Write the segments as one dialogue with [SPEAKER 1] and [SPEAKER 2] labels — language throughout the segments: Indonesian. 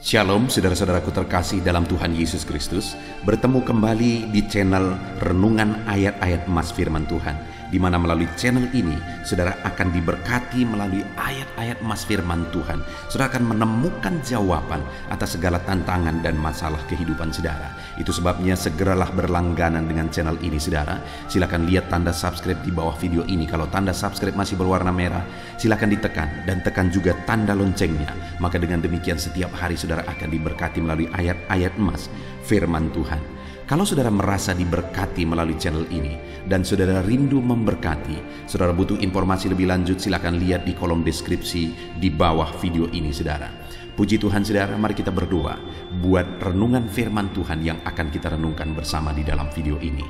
[SPEAKER 1] Shalom saudara-saudaraku terkasih dalam Tuhan Yesus Kristus. Bertemu kembali di channel Renungan Ayat-Ayat Emas Firman Tuhan, di mana melalui channel ini saudara akan diberkati melalui ayat-ayat emas firman Tuhan. Saudara akan menemukan jawaban atas segala tantangan dan masalah kehidupan saudara. Itu sebabnya segeralah berlangganan dengan channel ini saudara. Silakan lihat tanda subscribe di bawah video ini. Kalau tanda subscribe masih berwarna merah, silakan ditekan dan tekan juga tanda loncengnya. Maka dengan demikian setiap hari saudara akan diberkati melalui ayat-ayat emas firman Tuhan. Kalau saudara merasa diberkati melalui channel ini dan saudara rindu memberkati, saudara butuh informasi lebih lanjut, silakan lihat di kolom deskripsi di bawah video ini saudara. Puji Tuhan saudara, mari kita berdoa buat renungan firman Tuhan yang akan kita renungkan bersama di dalam video ini.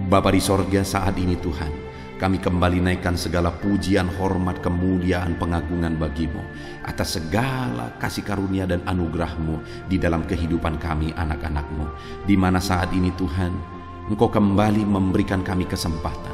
[SPEAKER 1] Bapa di sorga, saat ini Tuhan, kami kembali naikkan segala pujian, hormat, kemuliaan, pengagungan bagimu atas segala kasih karunia dan anugerah-Mu di dalam kehidupan kami anak-anak-Mu. Di mana saat ini Tuhan, Engkau kembali memberikan kami kesempatan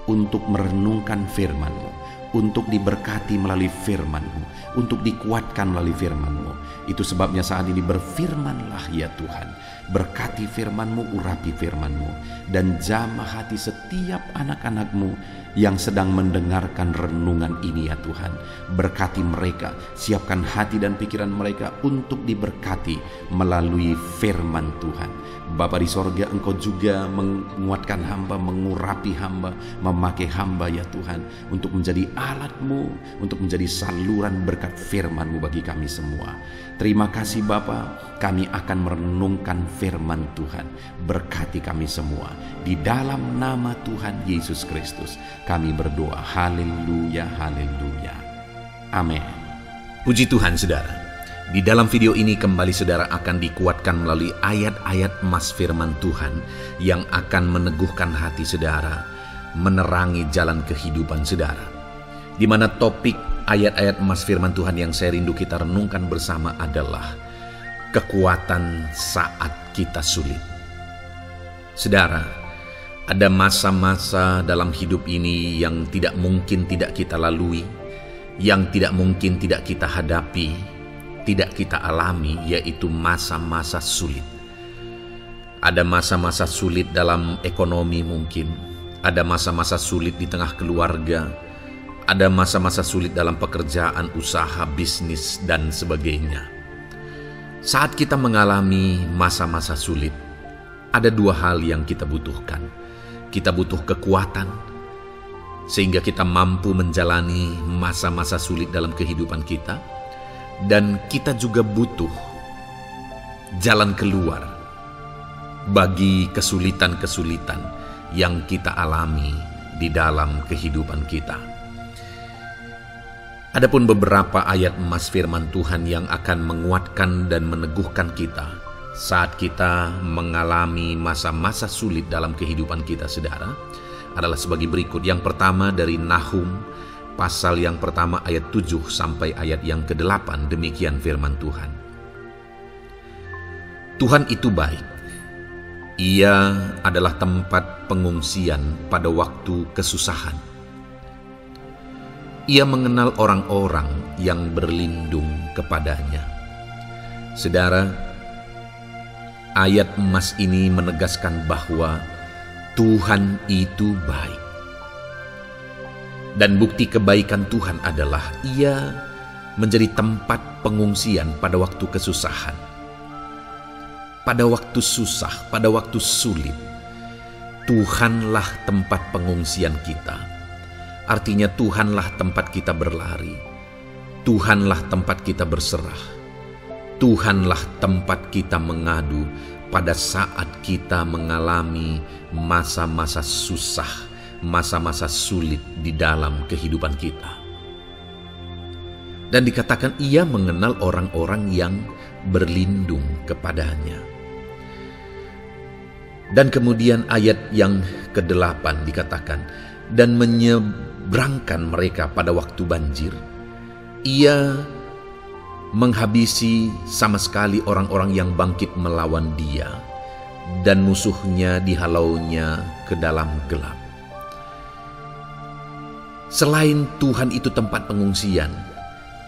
[SPEAKER 1] untuk merenungkan firman-Mu, untuk diberkati melalui firman-Mu, untuk dikuatkan melalui firman-Mu. Itu sebabnya saat ini berfirmanlah ya Tuhan. Berkati firman-Mu, urapi firman-Mu, dan jamah hati setiap anak-anak-Mu yang sedang mendengarkan renungan ini ya Tuhan. Berkati mereka, siapkan hati dan pikiran mereka untuk diberkati melalui firman Tuhan. Bapa di sorga, Engkau juga menguatkan hamba, mengurapi hamba, memakai hamba ya Tuhan, untuk menjadi alat-Mu, untuk menjadi saluran berkat firman-Mu bagi kami semua. Terima kasih Bapa, kami akan merenungkan firman Tuhan. Berkati kami semua. Di dalam nama Tuhan Yesus Kristus kami berdoa. Haleluya, haleluya. Amin. Puji Tuhan saudara. Di dalam video ini kembali saudara akan dikuatkan melalui ayat-ayat emas firman Tuhan yang akan meneguhkan hati saudara, menerangi jalan kehidupan saudara. Di mana topik ayat-ayat emas firman Tuhan yang saya rindu kita renungkan bersama adalah kekuatan saat kita sulit. Saudara, ada masa-masa dalam hidup ini yang tidak mungkin tidak kita lalui, yang tidak mungkin tidak kita hadapi, tidak kita alami, yaitu masa-masa sulit. Ada masa-masa sulit dalam ekonomi mungkin, ada masa-masa sulit di tengah keluarga, ada masa-masa sulit dalam pekerjaan, usaha, bisnis, dan sebagainya. Saat kita mengalami masa-masa sulit, ada dua hal yang kita butuhkan. Kita butuh kekuatan, sehingga kita mampu menjalani masa-masa sulit dalam kehidupan kita. Dan kita juga butuh jalan keluar bagi kesulitan-kesulitan yang kita alami di dalam kehidupan kita. Adapun beberapa ayat emas firman Tuhan yang akan menguatkan dan meneguhkan kita saat kita mengalami masa-masa sulit dalam kehidupan kita saudara, adalah sebagai berikut. Yang pertama dari Nahum pasal yang pertama ayat 7 sampai ayat yang ke-8. Demikian firman Tuhan. Tuhan itu baik. Ia adalah tempat pengungsian pada waktu kesusahan. Ia mengenal orang-orang yang berlindung kepadanya. Saudara, ayat emas ini menegaskan bahwa Tuhan itu baik. Dan bukti kebaikan Tuhan adalah Ia menjadi tempat pengungsian pada waktu kesusahan. Pada waktu susah, pada waktu sulit, Tuhanlah tempat pengungsian kita. Artinya Tuhanlah tempat kita berlari. Tuhanlah tempat kita berserah. Tuhanlah tempat kita mengadu pada saat kita mengalami masa-masa susah, masa-masa sulit di dalam kehidupan kita. Dan dikatakan Ia mengenal orang-orang yang berlindung kepadanya. Dan kemudian ayat yang ke-8 dikatakan, dan menyeberangkan mereka pada waktu banjir. Ia menghabisi sama sekali orang-orang yang bangkit melawan Dia, dan musuhnya dihalaunya ke dalam gelap. Selain Tuhan itu tempat pengungsian,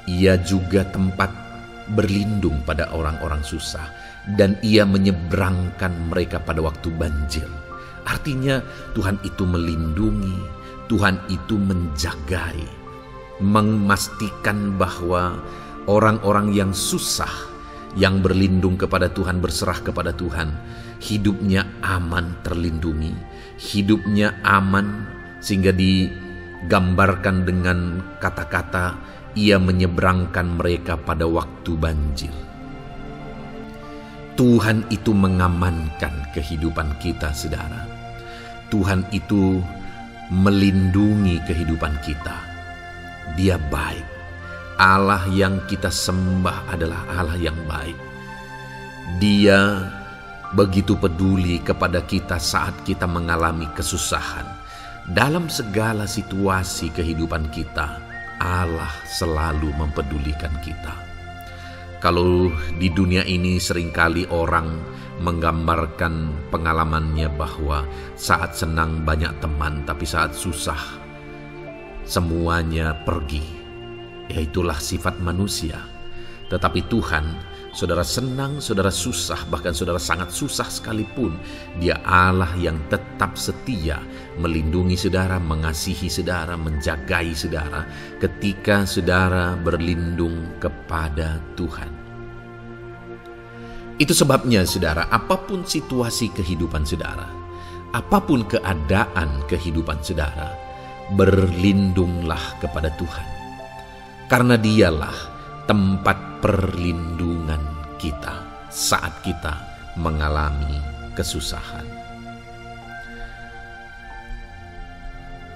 [SPEAKER 1] Ia juga tempat
[SPEAKER 2] berlindung pada orang-orang susah, dan Ia menyeberangkan mereka pada waktu banjir. Artinya Tuhan itu melindungi, Tuhan itu menjagai, memastikan bahwa orang-orang yang susah, yang berlindung kepada Tuhan, berserah kepada Tuhan, hidupnya aman, terlindungi, hidupnya aman, sehingga digambarkan dengan kata-kata Ia menyeberangkan mereka pada waktu banjir. Tuhan itu mengamankan kehidupan kita, saudara. Tuhan itu melindungi kehidupan kita. Dia baik. Allah yang kita sembah adalah Allah yang baik. Dia begitu peduli kepada kita saat kita mengalami kesusahan. Dalam segala situasi kehidupan kita, Allah selalu mempedulikan kita. Kalau di dunia ini seringkali orang menggambarkan pengalamannya bahwa saat senang banyak teman, tapi saat susah semuanya pergi. Ya, itulah sifat manusia. Tetapi Tuhan, saudara senang, saudara susah, bahkan saudara sangat susah sekalipun, Dia Allah yang tetap setia melindungi saudara, mengasihi saudara, menjagai saudara ketika saudara berlindung kepada Tuhan. Itu sebabnya saudara, apapun situasi kehidupan saudara, apapun keadaan kehidupan saudara, berlindunglah kepada Tuhan. Karena Dialah tempat perlindungan kita saat kita mengalami kesusahan.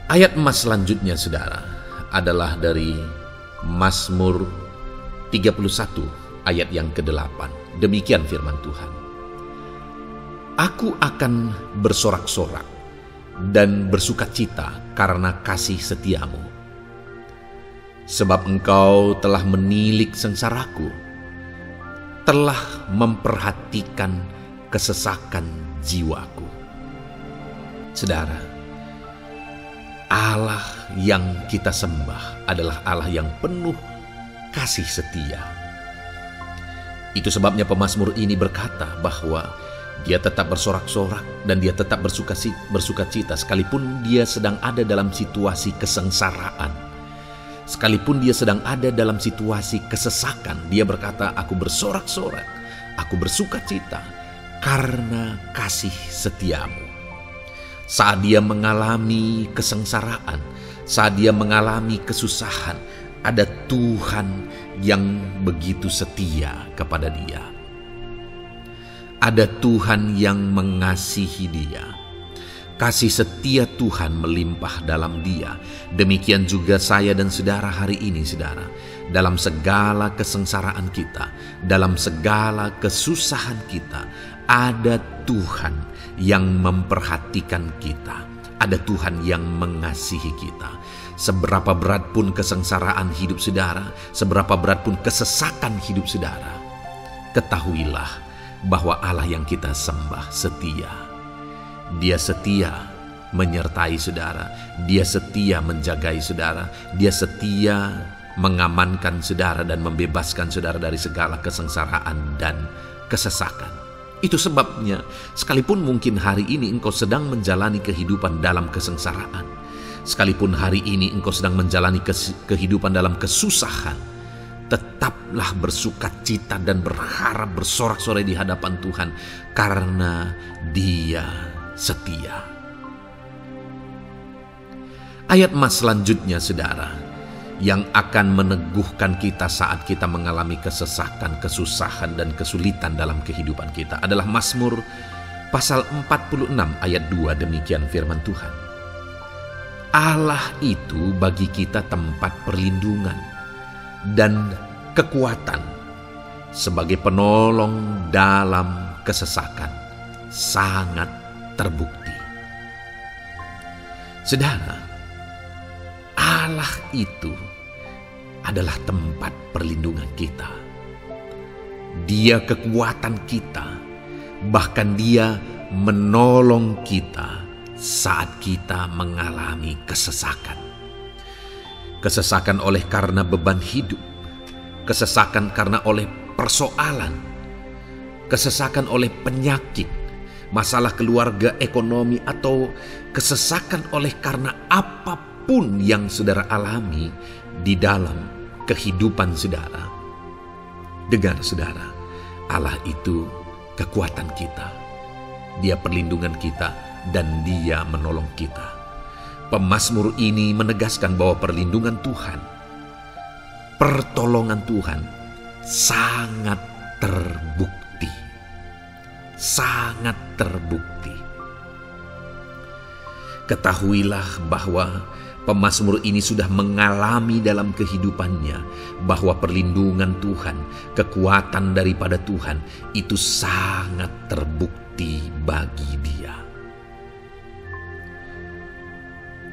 [SPEAKER 2] Ayat emas selanjutnya saudara adalah dari Mazmur 31 ayat yang ke-8. Demikian firman Tuhan. Aku akan bersorak-sorak dan bersukacita karena kasih setiamu. Sebab Engkau telah menilik sengsaraku, telah memperhatikan kesesakan jiwaku. Saudara, Allah yang kita sembah adalah Allah yang penuh kasih setia. Itu sebabnya pemazmur ini berkata bahwa dia tetap bersorak-sorak dan dia tetap bersukacita sekalipun dia sedang ada dalam situasi kesengsaraan. Sekalipun dia sedang ada dalam situasi kesesakan, dia berkata, aku bersorak-sorak, aku bersukacita karena kasih setiamu. Saat dia mengalami kesengsaraan, saat dia mengalami kesusahan, ada Tuhan yang begitu setia kepada dia. Ada Tuhan yang mengasihi dia. Kasih setia Tuhan melimpah dalam dia. Demikian juga saya dan saudara hari ini, saudara. Dalam segala kesengsaraan kita, dalam segala kesusahan kita, ada Tuhan yang memperhatikan kita. Ada Tuhan yang mengasihi kita. Seberapa berat pun kesengsaraan hidup saudara, seberapa berat pun kesesakan hidup saudara, ketahuilah bahwa Allah yang kita sembah setia. Dia setia menyertai saudara, Dia setia menjagai saudara, Dia setia mengamankan saudara dan membebaskan saudara dari segala kesengsaraan dan kesesakan. Itu sebabnya sekalipun mungkin hari ini engkau sedang menjalani kehidupan dalam kesengsaraan, sekalipun hari ini engkau sedang menjalani kehidupan dalam kesusahan, tetaplah bersukacita dan berharap, bersorak-sorai di hadapan Tuhan karena Dia setia. Ayat emas selanjutnya saudara, yang akan meneguhkan kita saat kita mengalami kesesakan, kesusahan dan kesulitan dalam kehidupan kita adalah Mazmur pasal 46 ayat 2. Demikian firman Tuhan. Allah itu bagi kita tempat perlindungan dan kekuatan sebagai penolong dalam kesesakan, sangat terbukti. Saudara, Allah itu adalah tempat perlindungan kita. Dia kekuatan kita, bahkan Dia menolong kita saat kita mengalami kesesakan. Kesesakan oleh karena beban hidup, kesesakan karena oleh persoalan, kesesakan oleh penyakit, masalah keluarga, ekonomi, atau kesesakan oleh karena apapun yang saudara alami di dalam kehidupan saudara. Dengar saudara, Allah itu kekuatan kita. Dia perlindungan kita dan Dia menolong kita. Pemazmur ini menegaskan bahwa perlindungan Tuhan, pertolongan Tuhan sangat terbukti. Sangat terbukti. Ketahuilah bahwa pemazmur ini sudah mengalami dalam kehidupannya bahwa perlindungan Tuhan, kekuatan daripada Tuhan itu sangat terbukti bagi dia.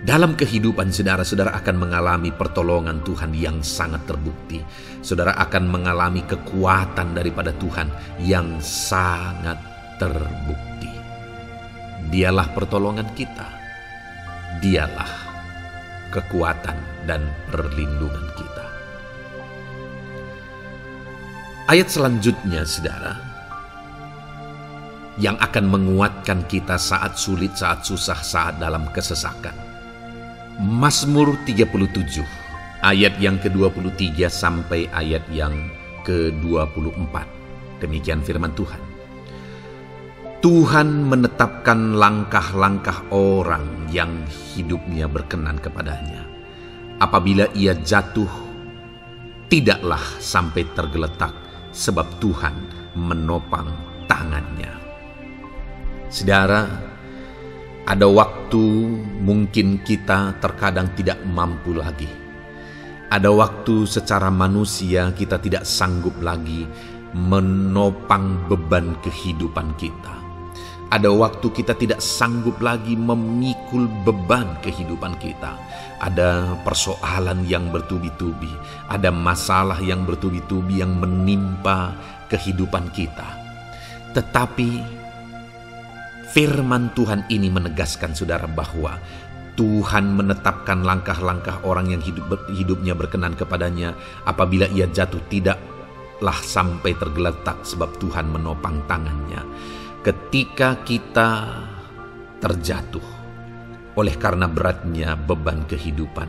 [SPEAKER 2] Dalam kehidupan saudara akan mengalami pertolongan Tuhan yang sangat terbukti. Saudara akan mengalami kekuatan daripada Tuhan yang sangat terbukti. Dialah pertolongan kita. Dialah kekuatan dan perlindungan kita. Ayat selanjutnya saudara, yang akan menguatkan kita saat sulit, saat susah, saat dalam kesesakan. Mazmur 37 ayat yang ke-23 sampai ayat yang ke-24. Demikian firman Tuhan. Tuhan menetapkan langkah-langkah orang yang hidupnya berkenan kepadanya. Apabila ia jatuh, tidaklah sampai tergeletak, sebab Tuhan menopang tangannya. Saudara, ada waktu mungkin kita terkadang tidak mampu lagi. Ada waktu secara manusia kita tidak sanggup lagi menopang beban kehidupan kita. Ada waktu kita tidak sanggup lagi memikul beban kehidupan kita. Ada persoalan yang bertubi-tubi, ada masalah yang bertubi-tubi yang menimpa kehidupan kita. Tetapi firman Tuhan ini menegaskan saudara bahwa Tuhan menetapkan langkah-langkah orang yang hidupnya berkenan kepadanya. Apabila ia jatuh, tidaklah sampai tergeletak, sebab Tuhan menopang tangannya. Ketika kita terjatuh oleh karena beratnya beban kehidupan,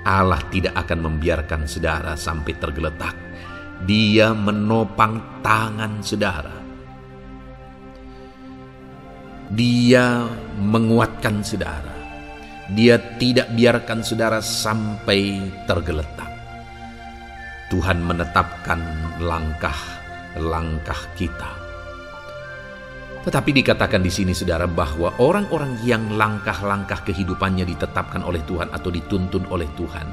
[SPEAKER 2] Allah tidak akan membiarkan saudara sampai tergeletak. Dia menopang tangan saudara. Dia menguatkan saudara. Dia tidak biarkan saudara sampai tergeletak. Tuhan menetapkan langkah-langkah kita. Tetapi dikatakan di sini saudara bahwa orang-orang yang langkah-langkah kehidupannya ditetapkan oleh Tuhan atau dituntun oleh Tuhan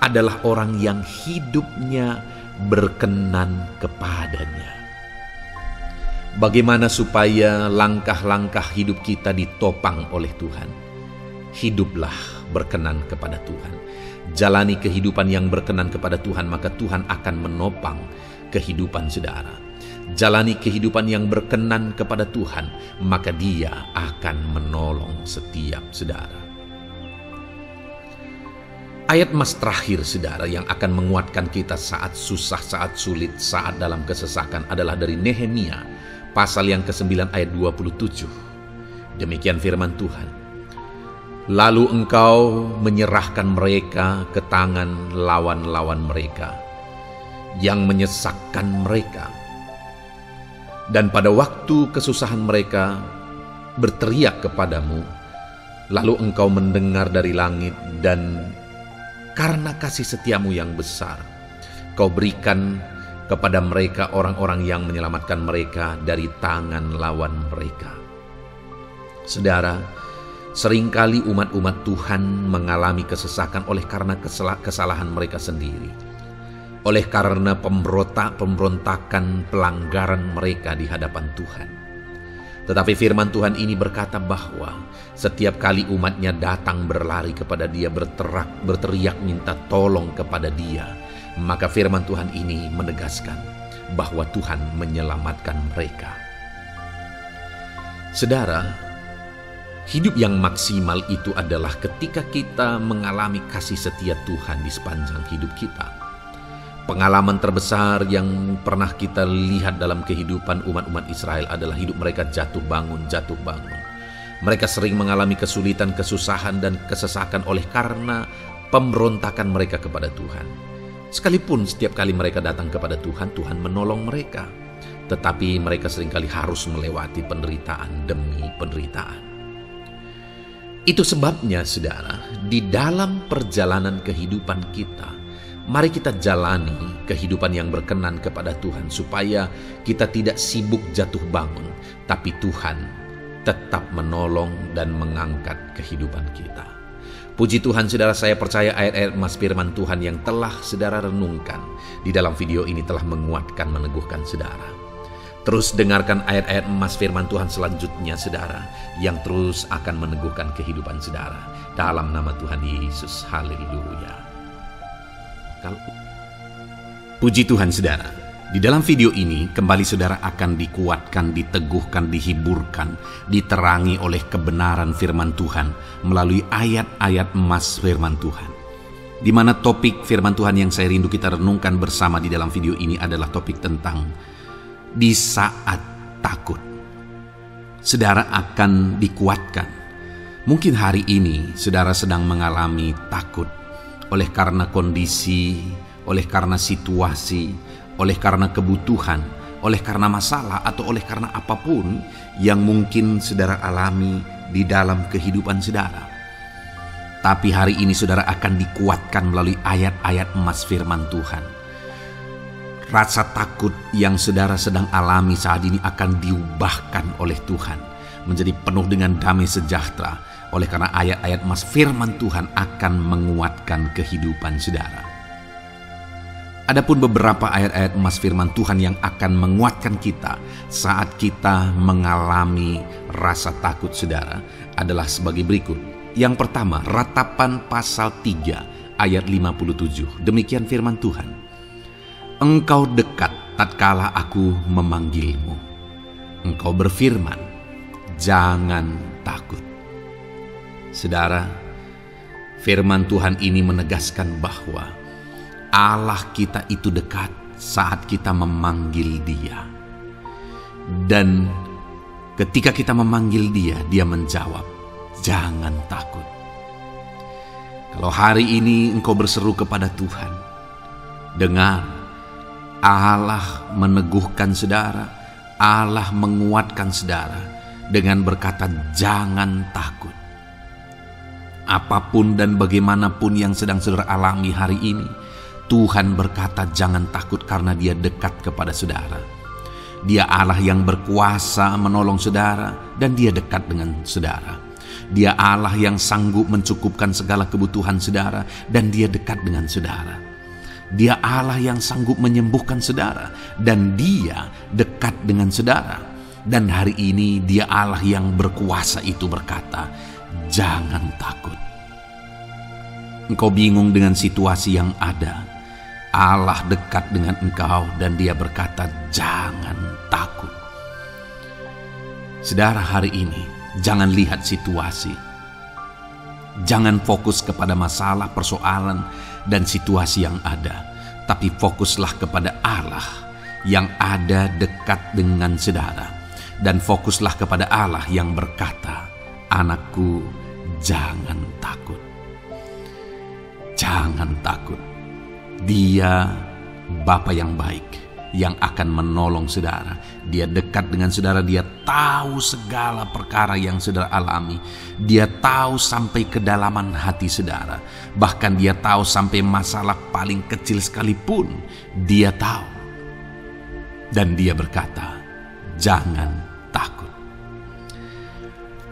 [SPEAKER 2] adalah orang yang hidupnya berkenan kepadanya. Bagaimana supaya langkah-langkah hidup kita ditopang oleh Tuhan? Hiduplah berkenan kepada Tuhan. Jalani kehidupan yang berkenan kepada Tuhan, maka Tuhan akan menopang kehidupan saudara. Jalani kehidupan yang berkenan kepada Tuhan, maka Dia akan menolong setiap saudara. Ayat mas terakhir saudara yang akan menguatkan kita saat susah, saat sulit, saat dalam kesesakan adalah dari Nehemia pasal yang ke-9 ayat 27. Demikian firman Tuhan. Lalu engkau menyerahkan mereka ke tangan lawan-lawan mereka yang menyesakkan mereka. Dan pada waktu kesusahan mereka berteriak kepadamu, lalu engkau mendengar dari langit, dan karena kasih setiamu yang besar, kau berikan kepada mereka orang-orang yang menyelamatkan mereka dari tangan lawan mereka. Saudara, seringkali umat-umat Tuhan mengalami kesesakan oleh karena kesalahan mereka sendiri. Oleh karena pemberontakan, pelanggaran mereka di hadapan Tuhan. Tetapi firman Tuhan ini berkata bahwa setiap kali umatnya datang berlari kepada Dia, berteriak minta tolong kepada Dia, maka firman Tuhan ini menegaskan bahwa Tuhan menyelamatkan mereka. Saudara, hidup yang maksimal itu adalah ketika kita mengalami kasih setia Tuhan di sepanjang hidup kita. Pengalaman terbesar yang pernah kita lihat dalam kehidupan umat-umat Israel adalah hidup mereka jatuh bangun. Mereka sering mengalami kesulitan, kesusahan, dan kesesakan oleh karena pemberontakan mereka kepada Tuhan. Sekalipun setiap kali mereka datang kepada Tuhan, Tuhan menolong mereka. Tetapi mereka seringkali harus melewati penderitaan demi penderitaan. Itu sebabnya, saudara, di dalam perjalanan kehidupan kita, mari kita jalani kehidupan yang berkenan kepada Tuhan supaya kita tidak sibuk jatuh bangun, tapi Tuhan tetap menolong dan mengangkat kehidupan kita. Puji Tuhan, saudara, saya percaya ayat-ayat emas firman Tuhan yang telah saudara renungkan di dalam video ini telah menguatkan, meneguhkan saudara. Terus dengarkan ayat-ayat emas firman Tuhan selanjutnya, saudara, yang terus akan meneguhkan kehidupan saudara. Dalam nama Tuhan Yesus, haleluya. Puji Tuhan, saudara. Di dalam video ini kembali saudara akan dikuatkan, diteguhkan, dihiburkan, diterangi oleh kebenaran firman Tuhan melalui ayat-ayat emas firman Tuhan. Di mana topik firman Tuhan yang saya rindu kita renungkan bersama di dalam video ini adalah topik tentang di saat takut. Saudara akan dikuatkan. Mungkin hari ini saudara sedang mengalami takut oleh karena kondisi, oleh karena situasi, oleh karena kebutuhan, oleh karena masalah, atau oleh karena apapun yang mungkin saudara alami di dalam kehidupan saudara. Tapi hari ini saudara akan dikuatkan melalui ayat-ayat emas firman Tuhan. Rasa takut yang saudara sedang alami saat ini akan diubahkan oleh Tuhan menjadi penuh dengan damai sejahtera. Oleh karena ayat-ayat emas firman Tuhan akan menguatkan kehidupan saudara. Adapun beberapa ayat-ayat emas firman Tuhan yang akan menguatkan kita saat kita mengalami rasa takut saudara adalah sebagai berikut. Yang pertama, Ratapan pasal 3 ayat 57. Demikian firman Tuhan. Engkau dekat tatkala aku memanggilmu. Engkau berfirman, jangan takut. Saudara, firman Tuhan ini menegaskan bahwa Allah kita itu dekat saat kita memanggil Dia. Dan ketika kita memanggil Dia, Dia menjawab, jangan takut. Kalau hari ini engkau berseru kepada Tuhan, dengar, Allah meneguhkan saudara, Allah menguatkan saudara dengan berkata, jangan takut. Apapun dan bagaimanapun yang sedang saudara alami hari ini, Tuhan berkata jangan takut karena Dia dekat kepada saudara. Dia Allah yang berkuasa menolong saudara dan Dia dekat dengan saudara. Dia Allah yang sanggup mencukupkan segala kebutuhan saudara dan Dia dekat dengan saudara. Dia Allah yang sanggup menyembuhkan saudara dan Dia dekat dengan saudara. Dan hari ini Dia Allah yang berkuasa itu berkata, jangan takut. Engkau bingung dengan situasi yang ada. Allah dekat dengan engkau dan Dia berkata, jangan takut. Saudara, hari ini jangan lihat situasi. Jangan fokus kepada masalah, persoalan, dan situasi yang ada. Tapi fokuslah kepada Allah yang ada dekat dengan saudara. Dan fokuslah kepada Allah yang berkata, anakku, jangan takut. Jangan takut. Dia Bapa yang baik yang akan menolong saudara. Dia dekat dengan saudara. Dia tahu segala perkara yang saudara alami. Dia tahu sampai kedalaman hati saudara. Bahkan Dia tahu sampai masalah paling kecil sekalipun. Dia tahu. Dan Dia berkata, jangan takut.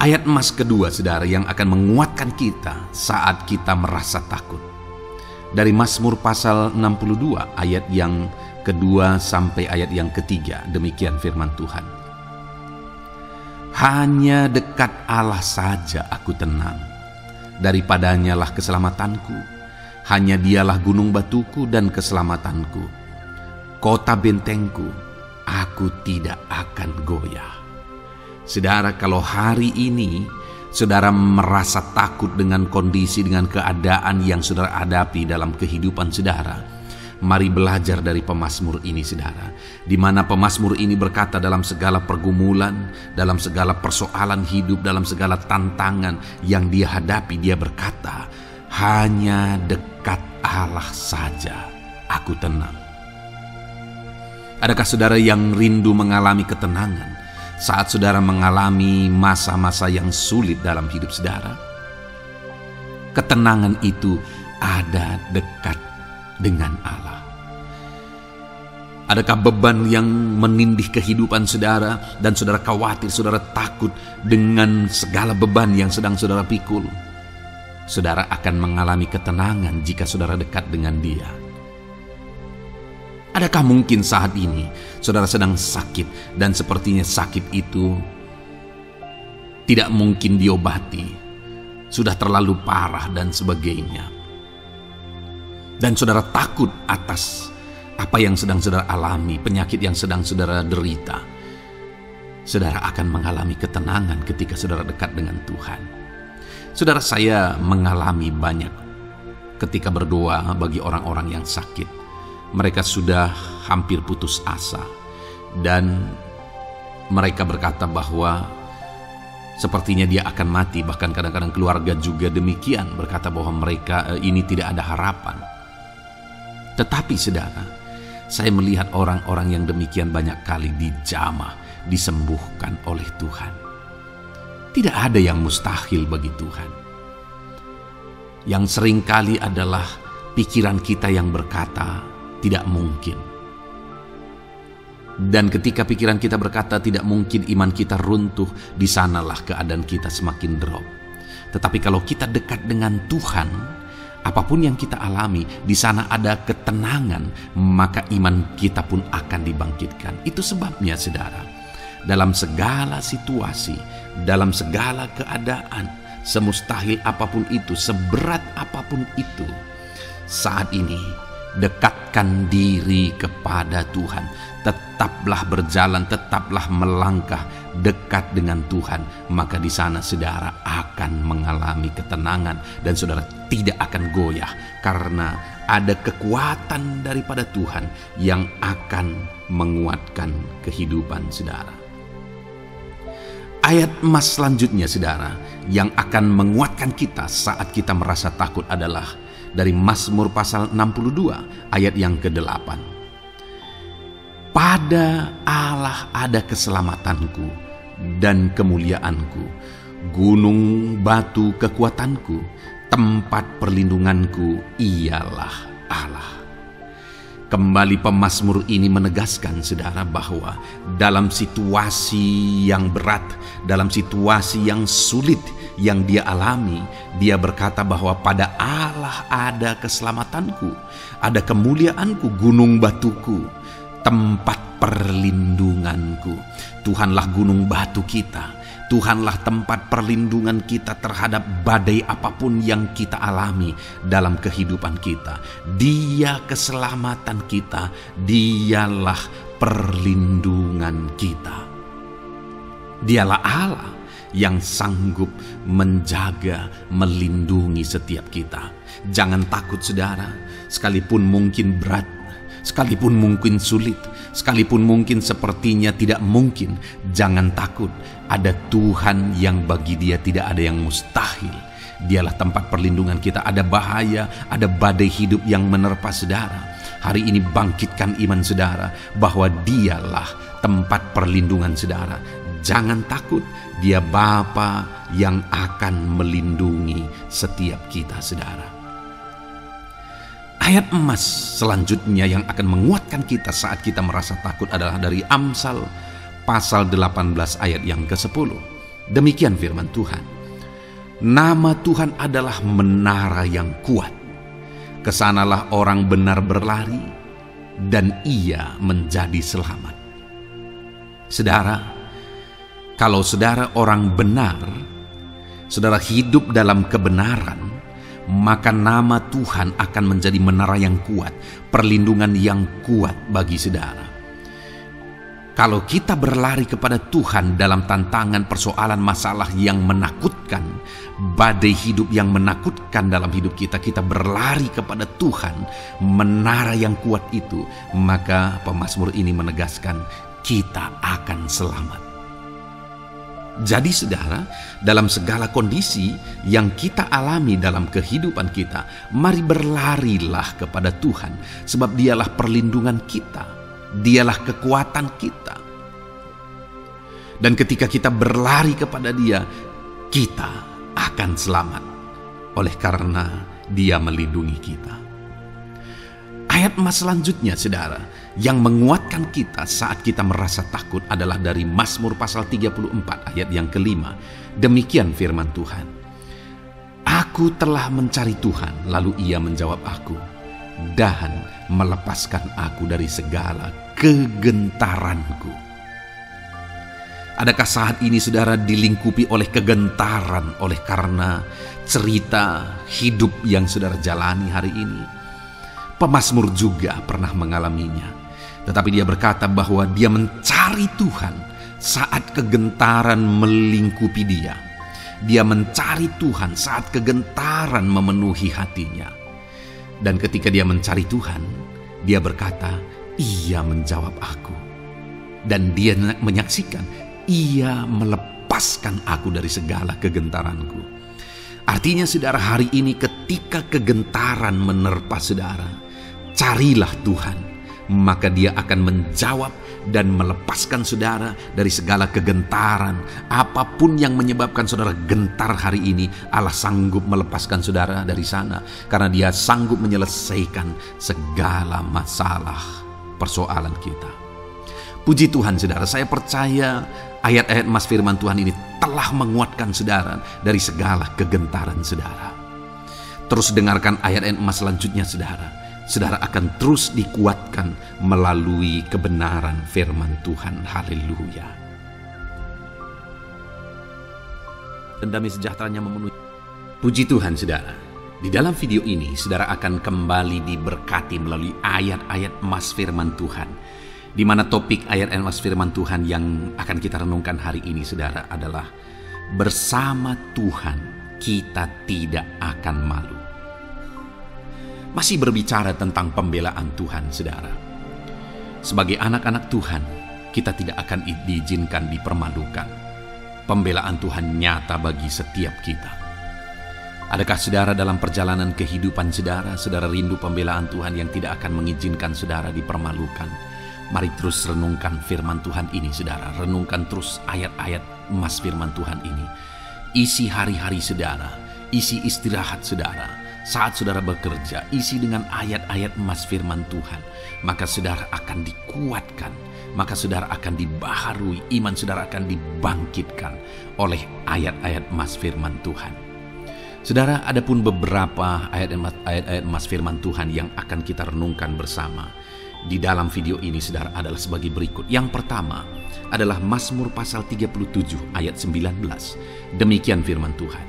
[SPEAKER 2] Ayat emas kedua, saudara, yang akan menguatkan kita saat kita merasa takut. Dari Mazmur pasal 62 ayat yang kedua sampai ayat yang ketiga. Demikian firman Tuhan. Hanya dekat Allah saja aku tenang. Daripadanya lah keselamatanku. Hanya Dialah gunung batuku dan keselamatanku. Kota bentengku, aku tidak akan goyah. Saudara, kalau hari ini saudara merasa takut dengan kondisi, dengan keadaan yang saudara hadapi dalam kehidupan saudara,
[SPEAKER 1] Mari belajar dari pemazmur ini, saudara, di mana pemazmur ini berkata dalam segala pergumulan, dalam segala persoalan hidup, dalam segala tantangan yang dia hadapi, dia berkata, hanya dekat Allah saja aku tenang. Adakah saudara yang rindu mengalami ketenangan saat saudara mengalami masa-masa yang sulit dalam hidup saudara? Ketenangan itu ada dekat dengan Allah. Adakah beban yang menindih kehidupan saudara dan saudara khawatir, saudara takut dengan segala beban yang sedang saudara pikul? Saudara akan mengalami ketenangan jika saudara dekat dengan Dia. Adakah mungkin saat ini saudara sedang sakit dan sepertinya sakit itu tidak mungkin diobati, sudah terlalu parah dan sebagainya, dan saudara takut atas apa yang sedang saudara alami, penyakit yang sedang saudara derita? Saudara akan mengalami ketenangan ketika saudara dekat dengan Tuhan. Saudara, saya mengalami banyak ketika berdoa bagi orang-orang yang sakit. Mereka sudah hampir putus asa dan mereka berkata bahwa sepertinya dia akan mati. Bahkan kadang-kadang keluarga juga demikian, berkata bahwa mereka ini tidak ada harapan. Tetapi saudara, saya melihat orang-orang yang demikian banyak kali dijamah, disembuhkan oleh Tuhan. Tidak ada yang mustahil bagi Tuhan. Yang seringkali adalah pikiran kita yang berkata tidak mungkin. Dan ketika pikiran kita berkata tidak mungkin, iman kita runtuh, di sanalah keadaan kita semakin drop. Tetapi kalau kita dekat dengan Tuhan, apapun yang kita alami, di sana ada ketenangan, maka iman kita pun akan dibangkitkan. Itu sebabnya saudara, dalam segala situasi, dalam segala keadaan, semustahil apapun itu, seberat apapun itu, saat ini dekatkan diri kepada Tuhan. Tetaplah berjalan, tetaplah melangkah dekat dengan Tuhan, maka di sana saudara akan mengalami ketenangan dan saudara tidak akan goyah, karena ada kekuatan daripada Tuhan yang akan menguatkan kehidupan saudara. Ayat emas selanjutnya saudara yang akan menguatkan kita saat kita merasa takut adalah dari Mazmur pasal 62 ayat yang ke-8. Pada Allah ada keselamatanku dan kemuliaanku, gunung batu kekuatanku, tempat perlindunganku ialah Allah. Kembali pemazmur ini menegaskan saudara bahwa dalam situasi yang berat, dalam situasi yang sulit yang dia alami, dia berkata bahwa pada Allah ada keselamatanku, ada kemuliaanku, gunung batuku, tempat perlindunganku. Tuhanlah gunung batu kita. Tuhanlah tempat perlindungan kita terhadap badai apapun yang kita alami dalam kehidupan kita. Dia keselamatan kita, dialah perlindungan kita. Dialah Allah yang sanggup menjaga, melindungi setiap kita. Jangan takut saudara, sekalipun mungkin berat, sekalipun mungkin sulit, sekalipun mungkin sepertinya tidak mungkin, jangan takut. Ada Tuhan yang bagi Dia tidak ada yang mustahil. Dialah tempat perlindungan kita. Ada bahaya, ada badai hidup yang menerpa saudara. Hari ini bangkitkan iman saudara bahwa Dialah tempat perlindungan saudara. Jangan takut, Dia Bapa yang akan melindungi setiap kita saudara. Ayat emas selanjutnya yang akan menguatkan kita saat kita merasa takut adalah dari Amsal pasal 18 ayat yang ke-10. Demikian firman Tuhan. Nama Tuhan adalah menara yang kuat. Kesanalah orang benar berlari dan ia menjadi selamat. Saudara, kalau saudara orang benar, saudara hidup dalam kebenaran, maka nama Tuhan akan menjadi menara yang kuat, perlindungan yang kuat bagi saudara. Kalau kita berlari kepada Tuhan dalam tantangan persoalan masalah yang menakutkan, badai hidup yang menakutkan dalam hidup kita, kita berlari kepada Tuhan, menara yang kuat itu, maka pemazmur ini menegaskan kita akan selamat. Jadi saudara, dalam segala kondisi yang kita alami dalam kehidupan kita, mari berlarilah kepada Tuhan, sebab Dialah perlindungan kita. Dialah kekuatan kita. Dan ketika kita berlari kepada Dia, kita akan selamat. Oleh karena Dia melindungi kita. Ayat emas selanjutnya, saudara, yang menguatkan kita saat kita merasa takut adalah dari Mazmur pasal 34 ayat yang kelima. Demikian firman Tuhan. Aku telah mencari Tuhan, lalu Ia menjawab aku, dan melepaskan aku dari segala kegentaranku. Adakah saat ini saudara dilingkupi oleh kegentaran oleh karena cerita hidup yang saudara jalani hari ini? Pemazmur juga pernah mengalaminya. Tetapi dia berkata bahwa dia mencari Tuhan saat kegentaran melingkupi dia. Dia mencari Tuhan saat kegentaran memenuhi hatinya. Dan ketika dia mencari Tuhan, dia berkata, Ia menjawab aku. Dan dia menyaksikan, Ia melepaskan aku dari segala kegentaranku. Artinya saudara, hari ini ketika kegentaran menerpa saudara, carilah Tuhan, maka Dia akan menjawab dan melepaskan saudara dari segala kegentaran. Apapun yang menyebabkan saudara gentar hari ini, Allah sanggup melepaskan saudara dari sana, karena Dia sanggup menyelesaikan segala masalah persoalan kita. Puji Tuhan saudara, saya percaya ayat-ayat emas firman Tuhan ini telah menguatkan saudara dari segala kegentaran saudara. Terus dengarkan ayat-ayat emas selanjutnya saudara. Saudara akan terus dikuatkan melalui kebenaran firman Tuhan. Haleluya. Dan damai sejahteranya memenuhi. Puji Tuhan saudara. Di dalam video ini saudara akan kembali diberkati melalui ayat-ayat emas firman Tuhan. Di mana topik ayat emas firman Tuhan yang akan kita renungkan hari ini saudara adalah bersama Tuhan kita tidak akan malu. Masih berbicara tentang pembelaan Tuhan, saudara. Sebagai anak-anak Tuhan, kita tidak akan diizinkan dipermalukan. Pembelaan Tuhan nyata bagi setiap kita. Adakah saudara dalam perjalanan kehidupan saudara rindu pembelaan Tuhan yang tidak akan mengizinkan saudara dipermalukan? Mari terus renungkan firman Tuhan ini, saudara. Renungkan terus ayat-ayat emas firman Tuhan ini. Isi hari-hari saudara, isi istirahat saudara. Saat saudara bekerja, isi dengan ayat-ayat emas firman Tuhan. Maka saudara akan dikuatkan. Maka saudara akan dibaharui. Iman saudara akan dibangkitkan oleh ayat-ayat emas firman Tuhan. Saudara, ada pun beberapa ayat-ayat emas firman Tuhan yang akan kita renungkan bersama di dalam video ini saudara adalah sebagai berikut. Yang pertama adalah Mazmur pasal 37 ayat 19. Demikian firman Tuhan.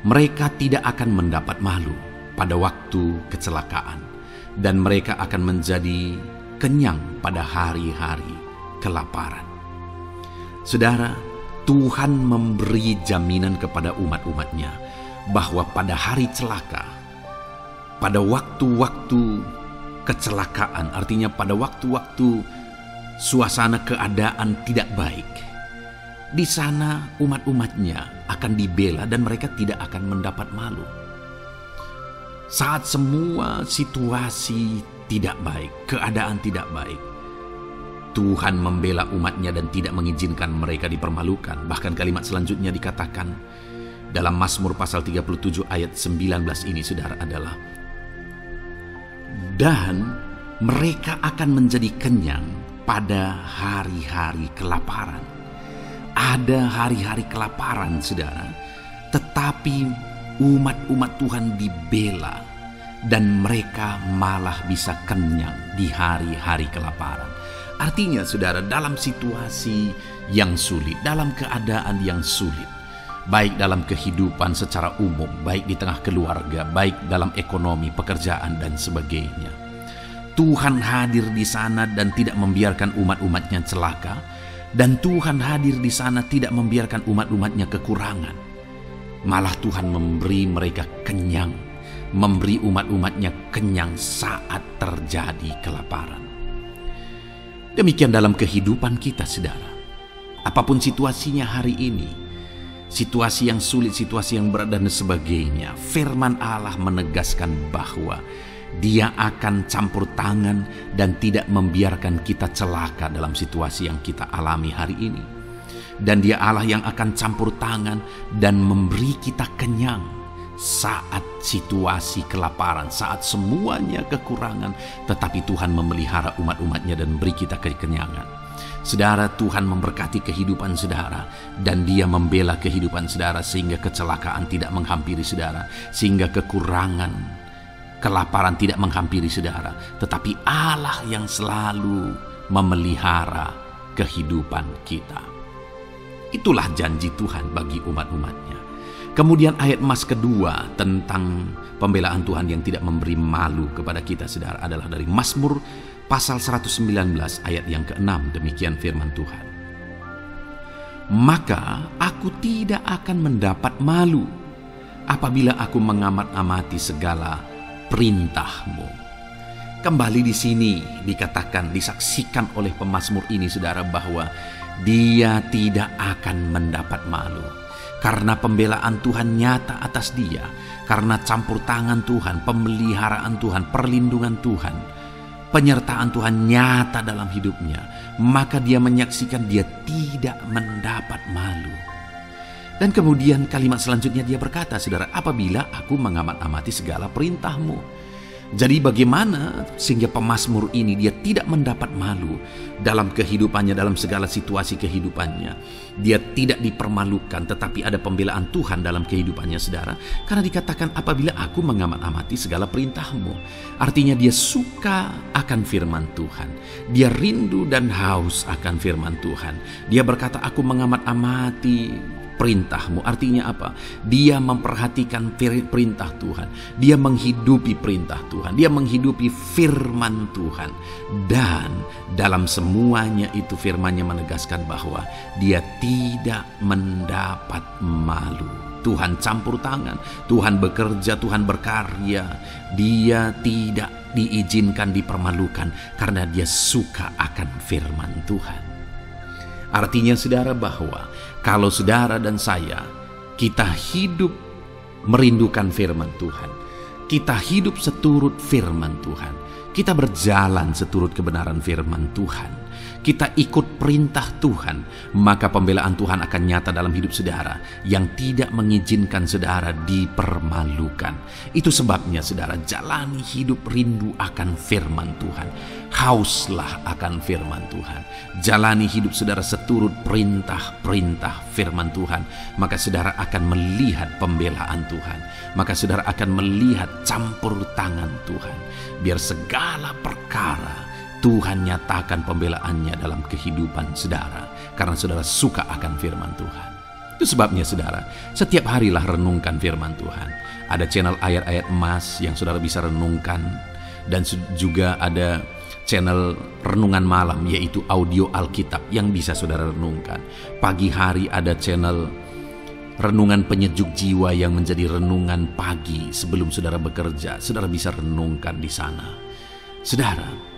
[SPEAKER 1] Mereka tidak akan mendapat malu pada waktu kecelakaan, dan mereka akan menjadi kenyang pada hari-hari kelaparan. Saudara, Tuhan memberi jaminan kepada umat-umatnya bahwa pada hari celaka, pada waktu-waktu kecelakaan, artinya pada waktu-waktu suasana keadaan tidak baik, di sana umat-umatnya akan dibela dan mereka tidak akan mendapat malu. Saat semua situasi tidak baik, keadaan tidak baik, Tuhan membela umatnya dan tidak mengizinkan mereka dipermalukan. Bahkan kalimat selanjutnya dikatakan dalam Mazmur pasal 37 ayat 19 ini saudara adalah, dan mereka akan menjadi kenyang pada hari-hari kelaparan. Ada hari-hari kelaparan saudara, tetapi umat-umat Tuhan dibela dan mereka malah bisa kenyang di hari-hari kelaparan. Artinya saudara, dalam situasi yang sulit, dalam keadaan yang sulit, baik dalam kehidupan secara umum, baik di tengah keluarga, baik dalam ekonomi, pekerjaan dan sebagainya, Tuhan hadir di sana dan tidak membiarkan umat-umatnya celaka. Dan Tuhan hadir di sana tidak membiarkan umat-umatnya kekurangan. Malah Tuhan memberi mereka kenyang, memberi umat-umatnya kenyang saat terjadi kelaparan. Demikian dalam kehidupan kita, saudara. Apapun situasinya hari ini, situasi yang sulit, situasi yang berat dan sebagainya, firman Allah menegaskan bahwa Dia akan campur tangan dan tidak membiarkan kita celaka dalam situasi yang kita alami hari ini. Dan Dia Allah yang akan campur tangan dan memberi kita kenyang saat situasi kelaparan, saat semuanya kekurangan, tetapi Tuhan memelihara umat-umatnya dan beri kita kekenyangan. Saudara, Tuhan memberkati kehidupan saudara dan Dia membela kehidupan saudara sehingga kecelakaan tidak menghampiri saudara, sehingga kekurangan, kelaparan tidak menghampiri saudara, tetapi Allah yang selalu memelihara kehidupan kita. Itulah janji Tuhan bagi umat-umatnya. Kemudian ayat emas kedua tentang pembelaan Tuhan yang tidak memberi malu kepada kita, saudara, adalah dari Mazmur pasal 119 ayat yang ke-6. Demikian firman Tuhan. Maka aku tidak akan mendapat malu apabila aku mengamat-amati segala perintah-Mu. Kembali di sini dikatakan, disaksikan oleh pemazmur ini, saudara, bahwa dia tidak akan mendapat malu karena pembelaan Tuhan nyata atas dia, karena campur tangan Tuhan, pemeliharaan Tuhan, perlindungan Tuhan, penyertaan Tuhan nyata dalam hidupnya. Maka dia menyaksikan dia tidak mendapat malu. Dan kemudian kalimat selanjutnya dia berkata, saudara, apabila aku mengamat-amati segala perintah-Mu. Jadi bagaimana sehingga pemazmur ini dia tidak mendapat malu dalam kehidupannya, dalam segala situasi kehidupannya. Dia tidak dipermalukan, tetapi ada pembelaan Tuhan dalam kehidupannya, saudara. Karena dikatakan apabila aku mengamat-amati segala perintah-Mu. Artinya dia suka akan firman Tuhan. Dia rindu dan haus akan firman Tuhan. Dia berkata, aku mengamat-amati perintah-Mu. Artinya apa? Dia memperhatikan perintah Tuhan. Dia menghidupi perintah Tuhan. Dia menghidupi firman Tuhan. Dan dalam semuanya itu firman-Nya menegaskan bahwa dia tidak mendapat malu. Tuhan campur tangan, Tuhan bekerja, Tuhan berkarya. Dia tidak diizinkan dipermalukan karena dia suka akan firman Tuhan. Artinya, saudara, bahwa kalau saudara dan saya, kita hidup merindukan firman Tuhan, kita hidup seturut firman Tuhan, kita berjalan seturut kebenaran firman Tuhan, kita ikut perintah Tuhan, maka pembelaan Tuhan akan nyata dalam hidup saudara yang tidak mengizinkan saudara dipermalukan. Itu sebabnya, saudara, jalani hidup rindu akan firman Tuhan. Hauslah akan firman Tuhan. Jalani hidup saudara seturut perintah-perintah firman Tuhan. Maka saudara akan melihat pembelaan Tuhan. Maka saudara akan melihat campur tangan Tuhan. Biar segala perkara Tuhan nyatakan pembelaannya dalam kehidupan saudara. Karena saudara suka akan firman Tuhan. Itu sebabnya, saudara, setiap harilah renungkan firman Tuhan. Ada channel ayat-ayat emas yang saudara bisa renungkan. Dan juga ada channel renungan malam, yaitu audio Alkitab yang bisa saudara renungkan. Pagi hari ada channel renungan penyejuk jiwa yang menjadi renungan pagi sebelum saudara bekerja. Saudara bisa renungkan di sana. Saudara,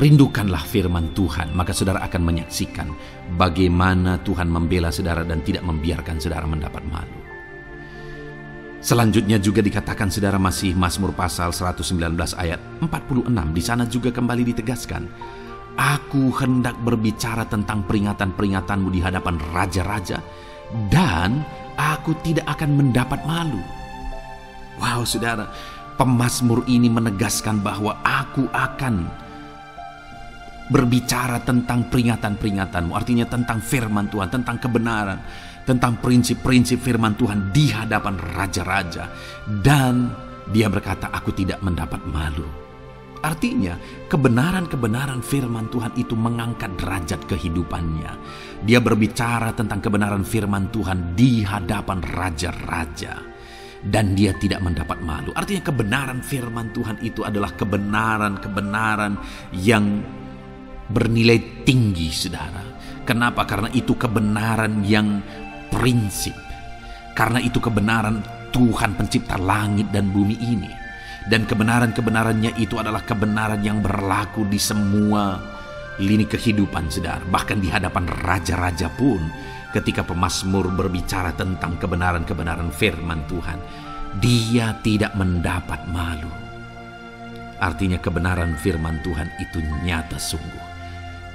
[SPEAKER 1] rindukanlah firman Tuhan, maka saudara akan menyaksikan bagaimana Tuhan membela saudara dan tidak membiarkan saudara mendapat malu. Selanjutnya juga dikatakan, saudara, masih Mazmur pasal 119 ayat 46. Di sana juga kembali ditegaskan, aku hendak berbicara tentang peringatan-peringatan-Mu di hadapan raja-raja, dan aku tidak akan mendapat malu. Wow, saudara, pemazmur ini menegaskan bahwa aku akan berbicara tentang peringatan-peringatan-Mu. Artinya tentang firman Tuhan, tentang kebenaran, tentang prinsip-prinsip firman Tuhan di hadapan raja-raja. Dan dia berkata, aku tidak mendapat malu. Artinya kebenaran-kebenaran firman Tuhan itu mengangkat derajat kehidupannya. Dia berbicara tentang kebenaran firman Tuhan di hadapan raja-raja.
[SPEAKER 2] dan dia tidak mendapat malu. Artinya kebenaran firman Tuhan itu adalah kebenaran yang bernilai tinggi, saudara. Kenapa? Karena itu kebenaran yang prinsip. Karena itu kebenaran Tuhan pencipta langit dan bumi ini. Dan kebenaran-kebenarannya itu adalah kebenaran yang berlaku di semua lini kehidupan, saudara. Bahkan di hadapan raja-raja pun, ketika pemazmur berbicara tentang kebenaran-kebenaran firman Tuhan, dia tidak mendapat malu. Artinya kebenaran firman Tuhan itu nyata sungguh.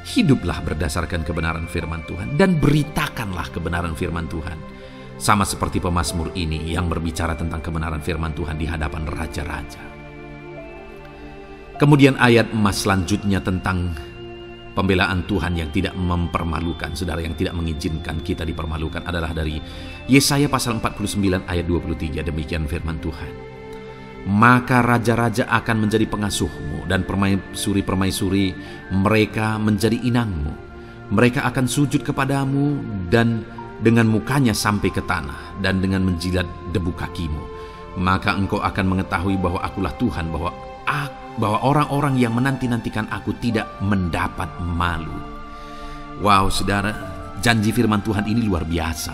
[SPEAKER 2] Hiduplah berdasarkan kebenaran firman Tuhan dan beritakanlah kebenaran firman Tuhan. Sama seperti pemazmur ini yang berbicara tentang kebenaran firman Tuhan di hadapan raja-raja. Kemudian ayat emas selanjutnya tentang pembelaan Tuhan yang tidak mempermalukan, saudara, yang tidak mengizinkan kita dipermalukan adalah dari Yesaya pasal 49 ayat 23. Demikian firman Tuhan. Maka raja-raja akan menjadi pengasuhmu dan permaisuri-permaisuri mereka menjadi inangmu. Mereka akan sujud kepadamu dan dengan mukanya sampai ke tanah dan dengan menjilat debu kakimu. Maka engkau akan mengetahui bahwa akulah Tuhan, bahwa orang-orang yang menanti-nantikan aku tidak mendapat malu. Wow, saudara, janji firman Tuhan ini luar biasa.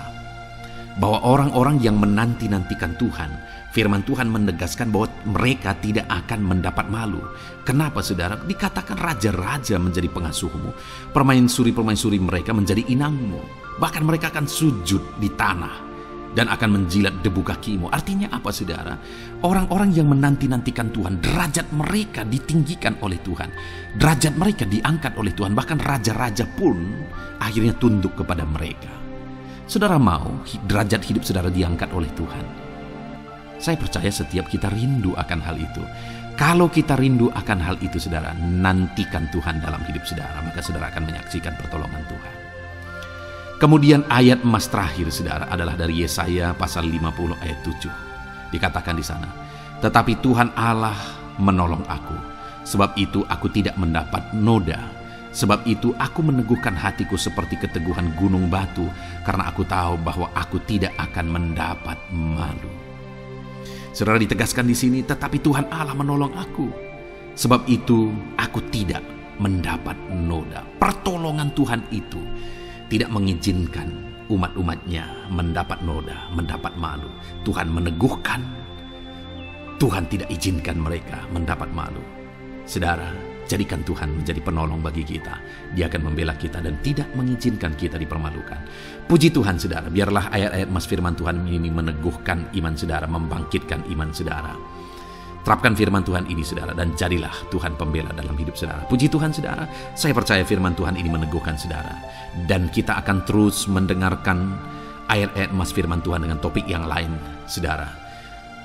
[SPEAKER 2] Bahwa orang-orang yang menanti-nantikan Tuhan, firman Tuhan menegaskan bahwa mereka tidak akan mendapat malu. Kenapa, saudara? Dikatakan raja-raja menjadi pengasuhmu, permaisuri-permaisuri mereka menjadi inangmu. Bahkan mereka akan sujud di tanah dan akan menjilat debu kakimu. Artinya apa, saudara? Orang-orang yang menanti-nantikan Tuhan, derajat mereka ditinggikan oleh Tuhan. Derajat mereka diangkat oleh Tuhan. Bahkan raja-raja pun akhirnya tunduk kepada mereka. Saudara mau derajat hidup saudara diangkat oleh Tuhan? Saya percaya setiap kita rindu akan hal itu. Kalau kita rindu akan hal itu, saudara, nantikan Tuhan dalam hidup saudara, maka saudara akan menyaksikan pertolongan Tuhan. Kemudian ayat emas terakhir, saudara, adalah dari Yesaya pasal 50 ayat 7. Dikatakan di sana, tetapi Tuhan Allah menolong aku, sebab itu aku tidak mendapat noda. Sebab itu aku meneguhkan hatiku seperti keteguhan gunung batu, karena aku tahu bahwa aku tidak akan mendapat malu. Saudara, ditegaskan di sini, tetapi Tuhan Allah menolong aku, sebab itu aku tidak mendapat noda. Pertolongan Tuhan itu tidak mengizinkan umat-umatnya mendapat noda, mendapat malu. Tuhan meneguhkan, Tuhan tidak izinkan mereka mendapat malu. Saudara, jadikan Tuhan menjadi penolong bagi kita. Dia akan membela kita dan tidak mengizinkan kita dipermalukan. Puji Tuhan, saudara, biarlah ayat-ayat mas firman Tuhan ini meneguhkan iman saudara, membangkitkan iman saudara. Terapkan firman Tuhan ini, saudara, dan jadilah Tuhan pembela dalam hidup saudara. Puji Tuhan, saudara, saya percaya firman Tuhan ini meneguhkan saudara. Dan kita akan terus mendengarkan ayat-ayat emas firman Tuhan dengan topik yang lain, saudara.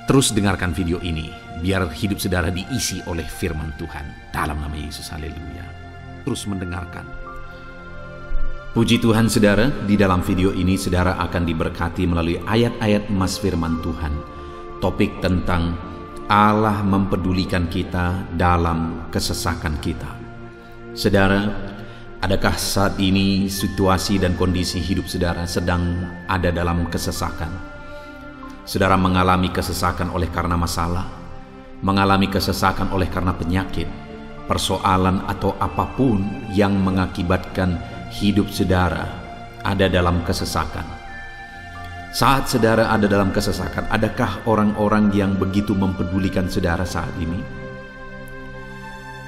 [SPEAKER 2] Terus dengarkan video ini, biar hidup saudara diisi oleh firman Tuhan. Dalam nama Yesus, haleluya. Terus mendengarkan. Puji Tuhan, saudara, di dalam video ini saudara akan diberkati melalui ayat-ayat emas firman Tuhan. Topik tentang Allah mempedulikan kita dalam kesesakan kita. Saudara, adakah saat ini situasi dan kondisi hidup saudara sedang ada dalam kesesakan? Saudara mengalami kesesakan oleh karena masalah, mengalami kesesakan oleh karena penyakit, persoalan atau apapun yang mengakibatkan hidup saudara ada dalam kesesakan. Saat saudara ada dalam kesesakan, adakah orang-orang yang begitu mempedulikan saudara saat ini?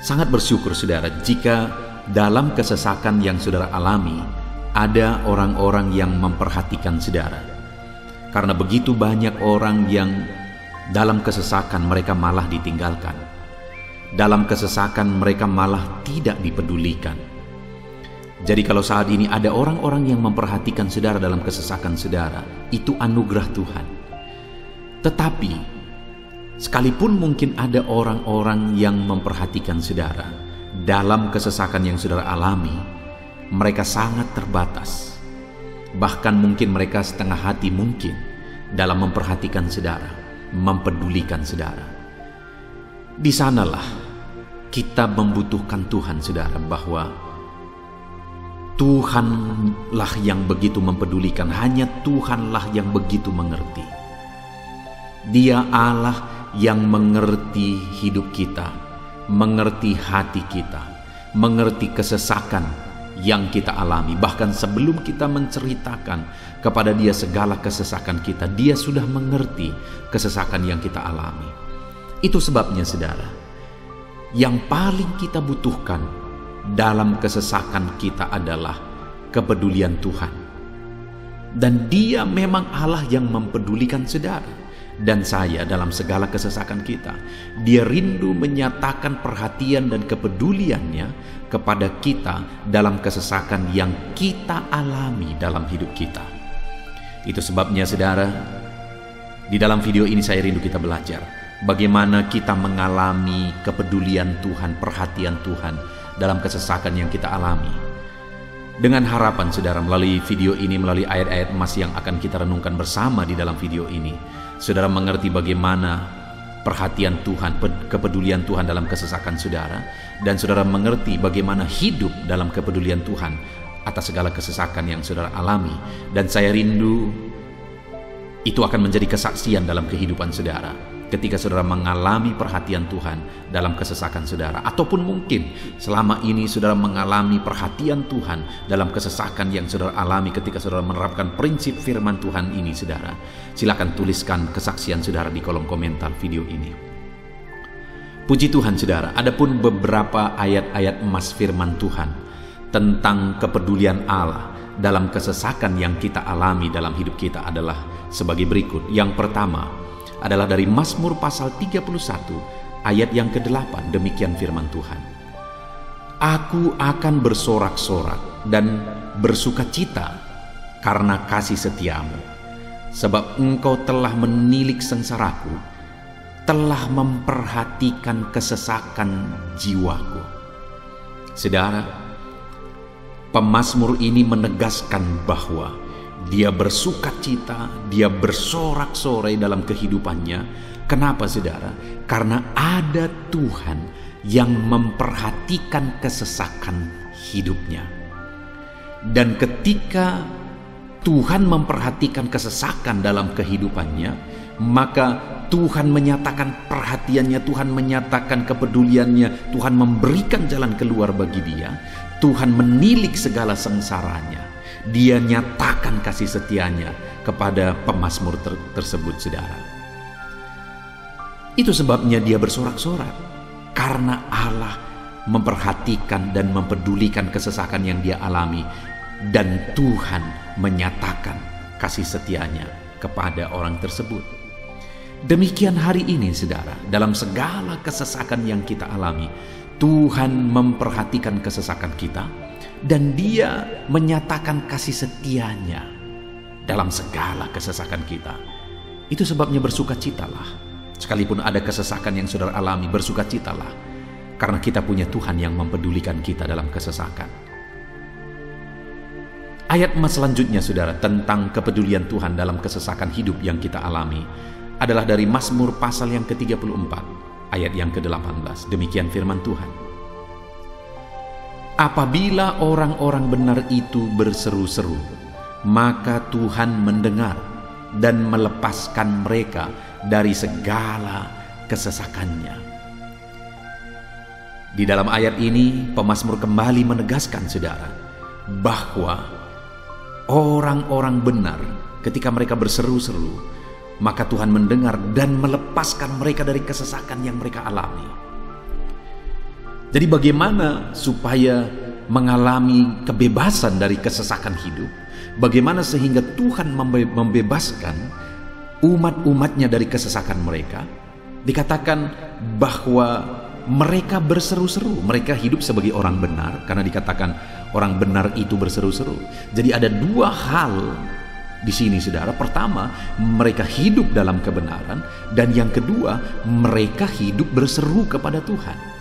[SPEAKER 2] Sangat bersyukur saudara jika dalam kesesakan yang saudara alami, ada orang-orang yang memperhatikan saudara. Karena begitu banyak orang yang dalam kesesakan mereka malah ditinggalkan. Dalam kesesakan mereka malah tidak dipedulikan. Jadi kalau saat ini ada orang-orang yang memperhatikan saudara dalam kesesakan saudara, itu anugerah Tuhan. Tetapi, sekalipun mungkin ada orang-orang yang memperhatikan saudara dalam kesesakan yang saudara alami, mereka sangat terbatas. Bahkan mungkin mereka setengah hati mungkin dalam memperhatikan saudara, mempedulikan saudara. Di sanalah kita membutuhkan Tuhan, saudara, bahwa Tuhanlah yang begitu mempedulikan, hanya Tuhanlah yang begitu mengerti. Dia Allah yang mengerti hidup kita, mengerti hati kita, mengerti kesesakan yang kita alami. Bahkan sebelum kita menceritakan kepada Dia segala kesesakan kita, Dia sudah mengerti kesesakan yang kita alami. Itu sebabnya saudara, yang paling kita butuhkan dalam kesesakan kita adalah kepedulian Tuhan. Dan Dia memang Allah yang mempedulikan saudara dan saya dalam segala kesesakan kita. Dia rindu menyatakan perhatian dan kepeduliannya kepada kita dalam kesesakan yang kita alami dalam hidup kita. Itu sebabnya saudara, di dalam video ini saya rindu kita belajar bagaimana kita mengalami kepedulian Tuhan, perhatian Tuhan dalam kesesakan yang kita alami. Dengan harapan saudara, melalui video ini, melalui ayat-ayat emas yang akan kita renungkan bersama di dalam video ini, saudara mengerti bagaimana perhatian Tuhan, kepedulian Tuhan dalam kesesakan saudara, dan saudara mengerti bagaimana hidup dalam kepedulian Tuhan atas segala kesesakan yang saudara alami. Dan saya rindu itu akan menjadi kesaksian dalam kehidupan saudara ketika saudara mengalami perhatian Tuhan dalam kesesakan saudara, ataupun mungkin selama ini saudara mengalami perhatian Tuhan dalam kesesakan yang saudara alami ketika saudara menerapkan prinsip firman Tuhan ini. Saudara, silakan tuliskan kesaksian saudara di kolom komentar video ini. Puji Tuhan saudara, adapun beberapa ayat-ayat emas firman Tuhan tentang kepedulian Allah dalam kesesakan yang kita alami dalam hidup kita adalah sebagai berikut. Yang pertama adalah dari Mazmur pasal 31 ayat yang ke-8. Demikian firman Tuhan. Aku akan bersorak-sorak dan bersukacita karena kasih setiamu, sebab engkau telah menilik sengsaraku, telah memperhatikan kesesakan jiwaku. Saudara, pemazmur ini menegaskan bahwa dia bersukacita, dia bersorak-sorai dalam kehidupannya. Kenapa saudara? Karena ada Tuhan yang memperhatikan kesesakan hidupnya. Dan ketika Tuhan memperhatikan kesesakan dalam kehidupannya, maka Tuhan menyatakan perhatiannya, Tuhan menyatakan kepeduliannya, Tuhan memberikan jalan keluar bagi dia, Tuhan menilik segala sengsaranya. Dia nyatakan kasih setianya kepada pemazmur tersebut saudara. Itu sebabnya dia bersorak-sorak, karena Allah memperhatikan dan mempedulikan kesesakan yang dia alami, dan Tuhan menyatakan kasih setianya kepada orang tersebut. Demikian hari ini saudara, dalam segala kesesakan yang kita alami, Tuhan memperhatikan kesesakan kita, dan Dia menyatakan kasih setianya dalam segala kesesakan kita. Itu sebabnya bersukacitalah. Sekalipun ada kesesakan yang saudara alami, bersukacitalah, karena kita punya Tuhan yang mempedulikan kita dalam kesesakan. Ayat emas selanjutnya saudara tentang kepedulian Tuhan dalam kesesakan hidup yang kita alami adalah dari Mazmur pasal yang ke-34 ayat yang ke-18. Demikian firman Tuhan. Apabila orang-orang benar itu berseru-seru, maka Tuhan mendengar dan melepaskan mereka dari segala kesesakannya. Di dalam ayat ini, pemazmur kembali menegaskan saudara, bahwa orang-orang benar ketika mereka berseru-seru, maka Tuhan mendengar dan melepaskan mereka dari kesesakan yang mereka alami. Jadi bagaimana supaya mengalami kebebasan dari kesesakan hidup? Bagaimana sehingga Tuhan membebaskan umat-umatnya dari kesesakan mereka? Dikatakan bahwa mereka berseru-seru, mereka hidup sebagai orang benar, karena dikatakan orang benar itu berseru-seru. Jadi ada dua hal di sini saudara. Pertama, mereka hidup dalam kebenaran, dan yang kedua, mereka hidup berseru kepada Tuhan.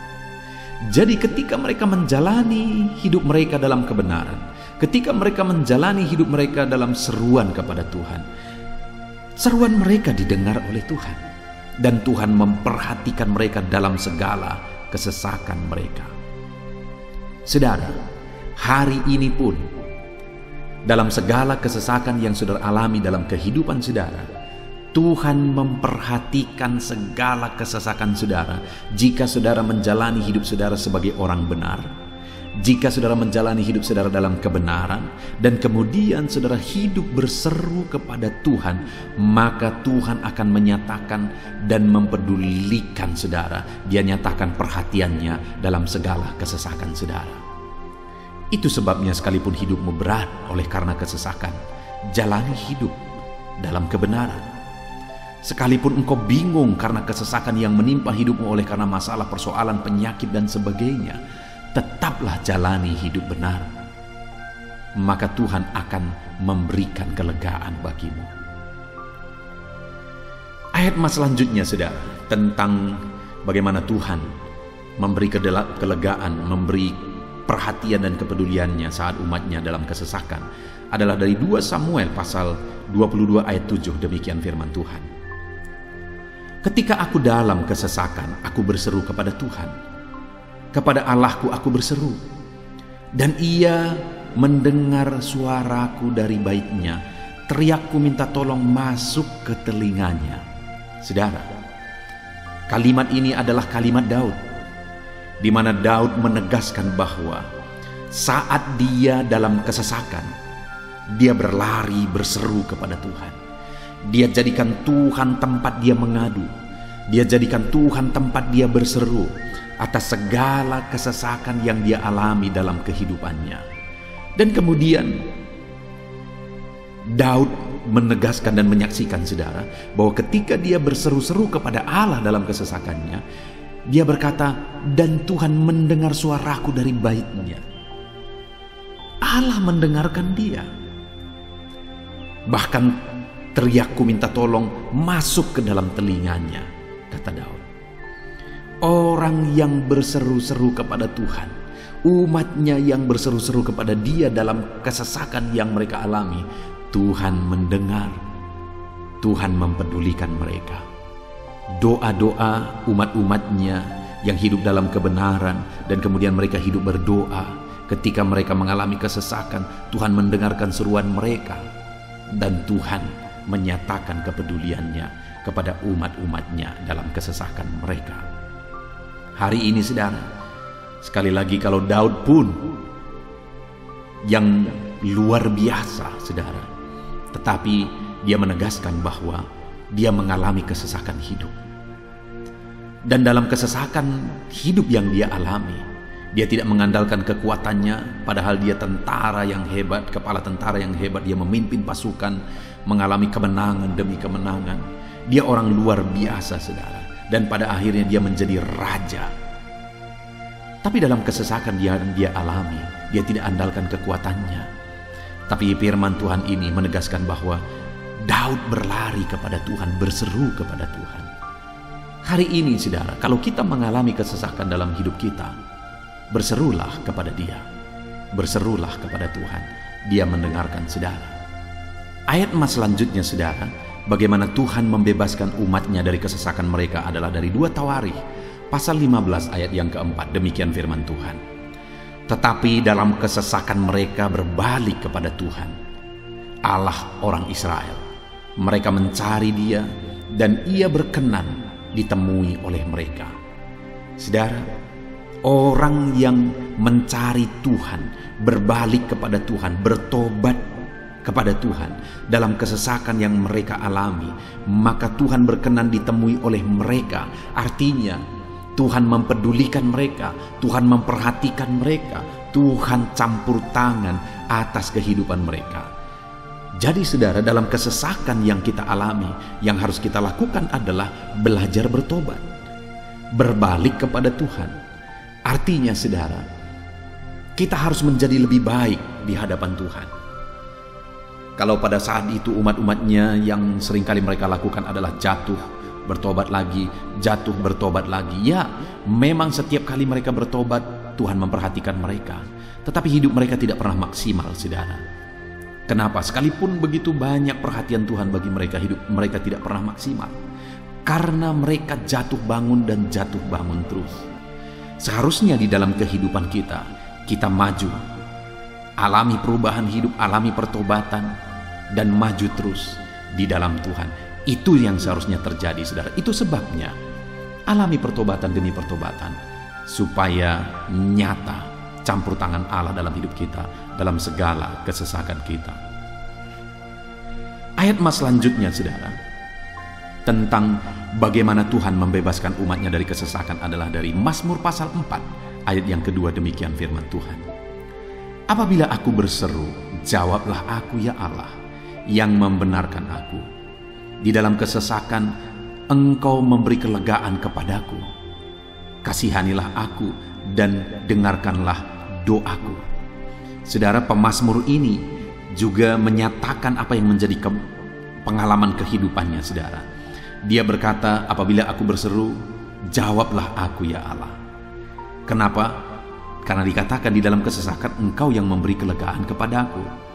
[SPEAKER 2] Jadi ketika mereka menjalani hidup mereka dalam kebenaran, ketika mereka menjalani hidup mereka dalam seruan kepada Tuhan, seruan mereka didengar oleh Tuhan, dan Tuhan memperhatikan mereka dalam segala kesesakan mereka. Saudara, hari ini pun dalam segala kesesakan yang saudara alami dalam kehidupan saudara,
[SPEAKER 1] Tuhan memperhatikan segala kesesakan saudara jika saudara menjalani hidup saudara sebagai orang benar. Jika saudara menjalani hidup saudara dalam kebenaran dan kemudian saudara hidup berseru kepada Tuhan, maka Tuhan akan menyatakan dan mempedulikan saudara. Dia nyatakan perhatiannya dalam segala kesesakan saudara. Itu sebabnya sekalipun hidupmu berat oleh karena kesesakan, jalani hidup dalam kebenaran. Sekalipun engkau bingung karena kesesakan yang menimpa hidupmu oleh karena masalah, persoalan, penyakit dan sebagainya, tetaplah jalani hidup benar. Maka Tuhan akan memberikan kelegaan bagimu. Ayat mas selanjutnya saudara, tentang bagaimana Tuhan memberi kelegaan, memberi perhatian dan kepeduliannya saat umatnya dalam kesesakan, adalah dari 2 Samuel pasal 22 ayat 7. Demikian firman Tuhan. Ketika aku dalam kesesakan, aku berseru kepada Tuhan. Kepada Allahku aku berseru, dan Ia mendengar suaraku dari baitnya. Teriakku minta tolong masuk ke telinganya. Saudara, kalimat ini adalah kalimat Daud, di mana Daud menegaskan bahwa saat dia dalam kesesakan, dia berlari berseru kepada Tuhan. Dia jadikan Tuhan tempat dia mengadu. Dia jadikan Tuhan tempat dia berseru atas segala kesesakan yang dia alami dalam kehidupannya. Dan kemudian Daud menegaskan dan menyaksikan saudara bahwa ketika dia berseru-seru kepada Allah dalam kesesakannya, dia berkata, dan Tuhan mendengar suaraku dari baitnya. Allah mendengarkan dia. Bahkan teriakku minta tolong masuk ke dalam telinganya, kata Daud. Orang yang berseru-seru kepada Tuhan, umatnya yang berseru-seru kepada dia dalam kesesakan yang mereka alami, Tuhan mendengar, Tuhan mempedulikan mereka. Doa-doa umat-umatnya yang hidup dalam kebenaran dan kemudian mereka hidup berdoa ketika mereka mengalami kesesakan, Tuhan mendengarkan seruan mereka dan Tuhan menyatakan kepeduliannya kepada umat-umatnya dalam kesesakan mereka. Hari ini saudara, sekali lagi kalau Daud pun yang luar biasa saudara, tetapi dia menegaskan bahwa dia mengalami kesesakan hidup. Dan dalam kesesakan hidup yang dia alami, dia tidak mengandalkan kekuatannya, padahal dia tentara yang hebat, kepala tentara yang hebat, dia memimpin pasukan, mengalami kemenangan demi kemenangan. Dia orang luar biasa saudara. Dan pada akhirnya dia menjadi raja. Tapi dalam kesesakan yang dia alami, dia tidak andalkan kekuatannya. Tapi firman Tuhan ini menegaskan bahwa Daud berlari kepada Tuhan, berseru kepada Tuhan. Hari ini saudara, kalau kita mengalami kesesakan dalam hidup kita, berserulah kepada Dia, berserulah kepada Tuhan. Dia mendengarkan saudara. Ayat mas selanjutnya saudara, bagaimana Tuhan membebaskan umatnya dari kesesakan mereka adalah dari 2 Tawarikh pasal 15 ayat yang keempat. Demikian firman Tuhan. Tetapi dalam kesesakan mereka berbalik kepada Tuhan, Allah orang Israel. Mereka mencari Dia dan Ia berkenan ditemui oleh mereka. Saudara, orang yang mencari Tuhan, berbalik kepada Tuhan, bertobat kepada Tuhan dalam kesesakan yang mereka alami, maka Tuhan berkenan ditemui oleh mereka. Artinya Tuhan mempedulikan mereka, Tuhan memperhatikan mereka, Tuhan campur tangan atas kehidupan mereka. Jadi saudara, dalam kesesakan yang kita alami, yang harus kita lakukan adalah belajar bertobat, berbalik kepada Tuhan. Artinya saudara, kita harus menjadi lebih baik di hadapan Tuhan. Kalau pada saat itu umat-umatnya yang seringkali mereka lakukan adalah jatuh, bertobat lagi, jatuh, bertobat lagi. Ya, memang setiap kali mereka bertobat, Tuhan memperhatikan mereka. Tetapi hidup mereka tidak pernah maksimal, saudara. Kenapa? Sekalipun begitu banyak perhatian Tuhan bagi mereka, hidup mereka tidak pernah maksimal. Karena mereka jatuh bangun dan jatuh bangun terus. Seharusnya di dalam kehidupan kita, kita maju, alami perubahan hidup, alami pertobatan, dan maju terus di dalam Tuhan. Itu yang seharusnya terjadi, saudara. Itu sebabnya alami pertobatan demi pertobatan, supaya nyata campur tangan Allah dalam hidup kita, dalam segala kesesakan kita. Ayat mas selanjutnya, saudara, tentang bagaimana Tuhan membebaskan umatnya dari kesesakan adalah dari Mazmur pasal 4 ayat yang kedua. Demikian firman Tuhan. Apabila aku berseru, jawablah aku ya Allah, yang membenarkan aku. Di dalam kesesakan Engkau memberi kelegaan kepadaku. Kasihanilah aku dan dengarkanlah doaku. Saudara, pemazmur ini juga menyatakan apa yang menjadi pengalaman kehidupannya, saudara. Dia berkata, apabila aku berseru, jawablah aku ya Allah. Kenapa? Karena dikatakan di dalam kesesakan Engkau yang memberi kelegaan kepadaku.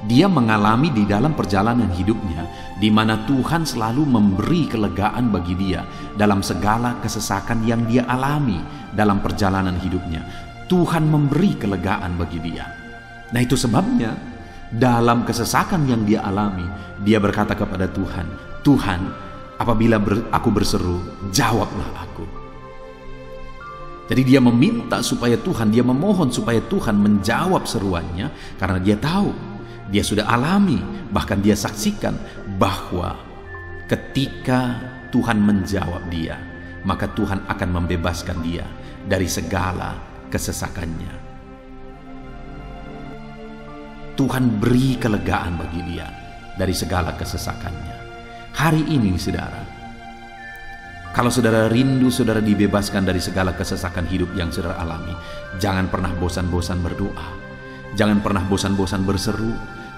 [SPEAKER 1] Dia mengalami di dalam perjalanan hidupnya, di mana Tuhan selalu memberi kelegaan bagi dia dalam segala kesesakan yang dia alami dalam perjalanan hidupnya. Tuhan memberi kelegaan bagi dia. Nah, itu sebabnya dalam kesesakan yang dia alami, dia berkata kepada Tuhan, Tuhan, apabila aku berseru, jawablah aku. Jadi dia meminta supaya Tuhan, dia memohon supaya Tuhan menjawab seruannya, karena dia tahu, dia sudah alami, bahkan dia saksikan bahwa ketika Tuhan menjawab dia, maka Tuhan akan membebaskan dia dari segala kesesakannya. Tuhan beri kelegaan bagi dia dari segala kesesakannya. Hari ini, saudara, kalau saudara rindu saudara dibebaskan dari segala kesesakan hidup yang saudara alami, jangan pernah bosan-bosan berdoa. Jangan pernah bosan-bosan berseru,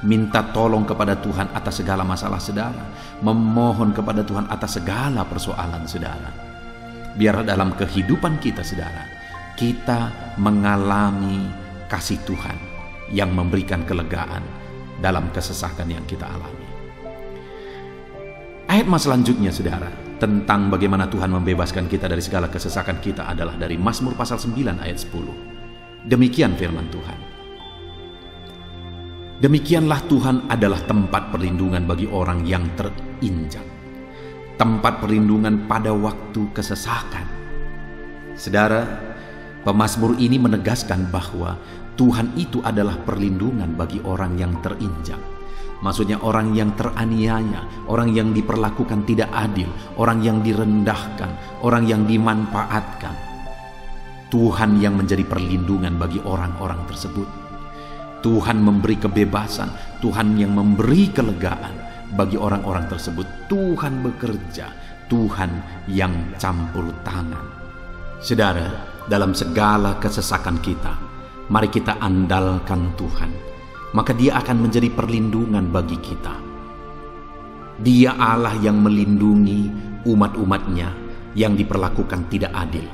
[SPEAKER 1] minta tolong kepada Tuhan atas segala masalah saudara, memohon kepada Tuhan atas segala persoalan saudara. Biar dalam kehidupan kita, saudara, kita mengalami kasih Tuhan yang memberikan kelegaan dalam kesesakan yang kita alami. Ayat mas selanjutnya, saudara, tentang bagaimana Tuhan membebaskan kita dari segala kesesakan kita adalah dari Mazmur pasal 9 ayat 10. Demikian firman Tuhan. Demikianlah Tuhan adalah tempat perlindungan bagi orang yang terinjak, tempat perlindungan pada waktu kesesakan. Saudara, pemazmur ini menegaskan bahwa Tuhan itu adalah perlindungan bagi orang yang terinjak. Maksudnya orang yang teraniaya, orang yang diperlakukan tidak adil, orang yang direndahkan, orang yang dimanfaatkan. Tuhan yang menjadi perlindungan bagi orang-orang tersebut. Tuhan memberi kebebasan, Tuhan yang memberi kelegaan bagi orang-orang tersebut. Tuhan bekerja, Tuhan yang campur tangan. Saudara, dalam segala kesesakan kita, mari kita andalkan Tuhan. Maka Dia akan menjadi perlindungan bagi kita. Dia Allah yang melindungi umat-umatnya yang diperlakukan tidak adil.